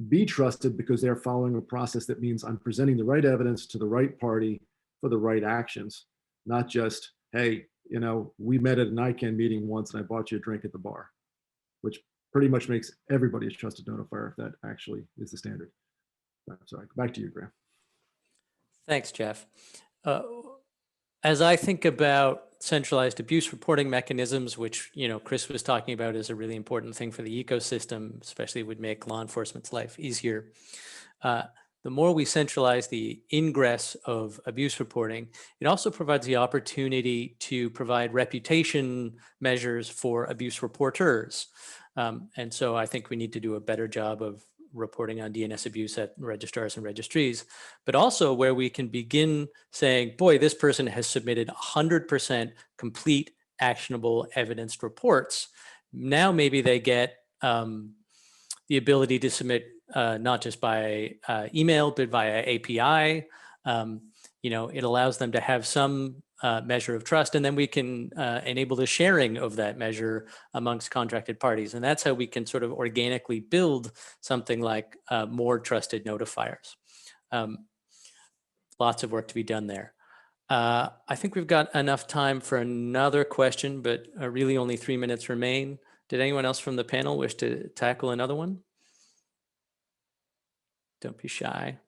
Speaker 5: be trusted because they're following a process that means I'm presenting the right evidence to the right party for the right actions, not just, hey, you know, we met at an ICANN meeting once and I bought you a drink at the bar, which pretty much makes everybody a trusted notifier if that actually is the standard. Sorry, back to you, Graham.
Speaker 1: Thanks, Jeff. As I think about centralized abuse reporting mechanisms, which, you know, Chris was talking about is a really important thing for the ecosystem, especially would make law enforcement's life easier. The more we centralize the ingress of abuse reporting, it also provides the opportunity to provide reputation measures for abuse reporters. And so I think we need to do a better job of reporting on DNS abuse at registrars and registries, but also where we can begin saying, boy, this person has submitted 100% complete actionable evidenced reports. Now maybe they get the ability to submit not just by email, but via API. You know, it allows them to have some measure of trust, and then we can enable the sharing of that measure amongst contracted parties. And that's how we can sort of organically build something like more trusted notifiers. Lots of work to be done there. I think we've got enough time for another question, but really only 3 minutes remain. Did anyone else from the panel wish to tackle another one? Don't be shy.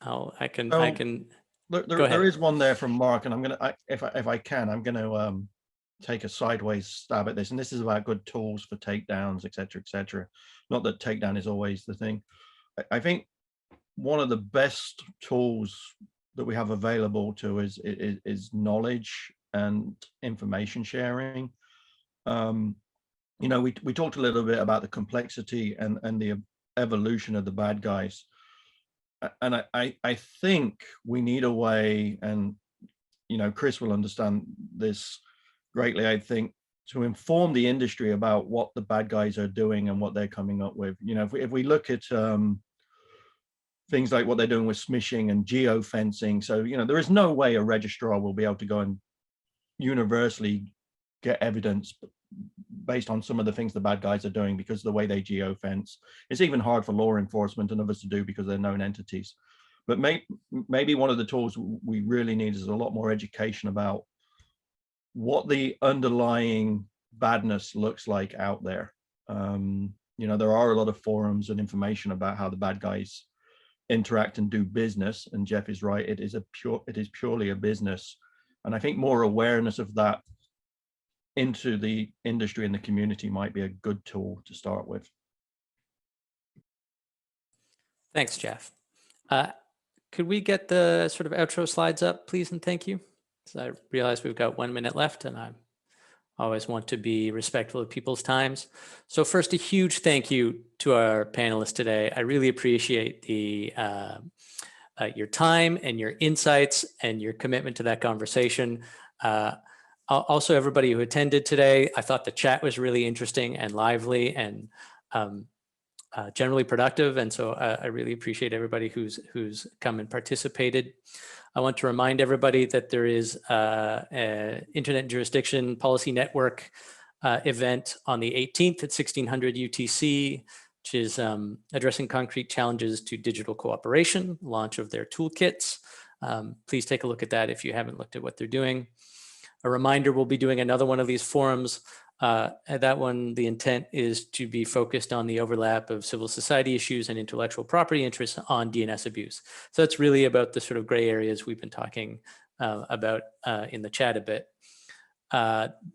Speaker 1: I can.
Speaker 2: There is one there from Mark, and I'm gonna, if I can, I'm gonna take a sideways stab at this. And this is about good tools for takedowns, et cetera, Not that takedown is always the thing. I think one of the best tools that we have available to is knowledge and information sharing. You know, we talked a little bit about the complexity and the evolution of the bad guys. And I think we need a way, and, you know, Chris will understand this greatly, I think, to inform the industry about what the bad guys are doing and what they're coming up with. You know, if we look at things like what they're doing with smishing and geofencing. So, you know, there is no way a registrar will be able to go and universally get evidence based on some of the things the bad guys are doing because of the way they geofence. It's even hard for law enforcement and others to do because they're known entities. But maybe one of the tools we really need is a lot more education about what the underlying badness looks like out there. You know, there are a lot of forums and information about how the bad guys interact and do business, and Jeff is right, it is purely a business. And I think more awareness of that into the industry and the community might be a good tool to start with.
Speaker 1: Thanks, Jeff. Could we get the sort of outro slides up, please, and thank you? So I realize we've got 1 minute left, and I always want to be respectful of people's times. So first, a huge thank you to our panelists today. I really appreciate the your time and your insights and your commitment to that conversation. Also, everybody who attended today, I thought the chat was really interesting and lively and generally productive. And so I really appreciate everybody who's come and participated. I want to remind everybody that there is an Internet Jurisdiction Policy Network event on the 18th at 1600 UTC, which is addressing concrete challenges to digital cooperation, launch of their toolkits. Please take a look at that if you haven't looked at what they're doing. A reminder, we'll be doing another one of these forums. That one, the intent is to be focused on the overlap of civil society issues and intellectual property interests on DNS abuse. So it's really about the sort of gray areas we've been talking about in the chat a bit.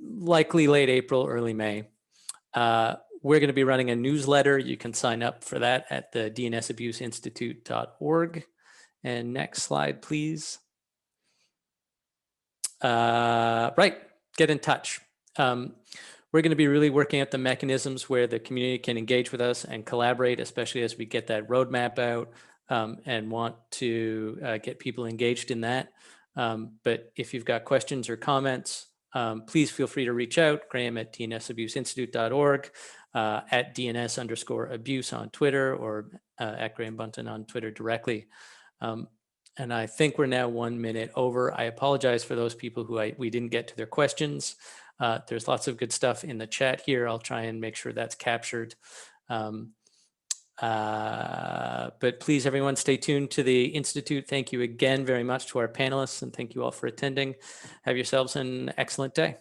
Speaker 1: Likely late April, early May. We're going to be running a newsletter. You can sign up for that at the DNSAbuseInstitute.org. And next slide, please. Right, get in touch. We're going to be really working at the mechanisms where the community can engage with us and collaborate, especially as we get that roadmap out and want to get people engaged in that. But if you've got questions or comments, please feel free to reach out. Graham at DNSAbuseInstitute.org, at DNS_abuse on Twitter, or at Graham Bunton on Twitter directly. And I think we're now 1 minute over. I apologize for those people who we didn't get to their questions. There's lots of good stuff in the chat here. I'll try and make sure that's captured. But please, everyone, stay tuned to the Institute. Thank you again very much to our panelists, and thank you all for attending. Have yourselves an excellent day.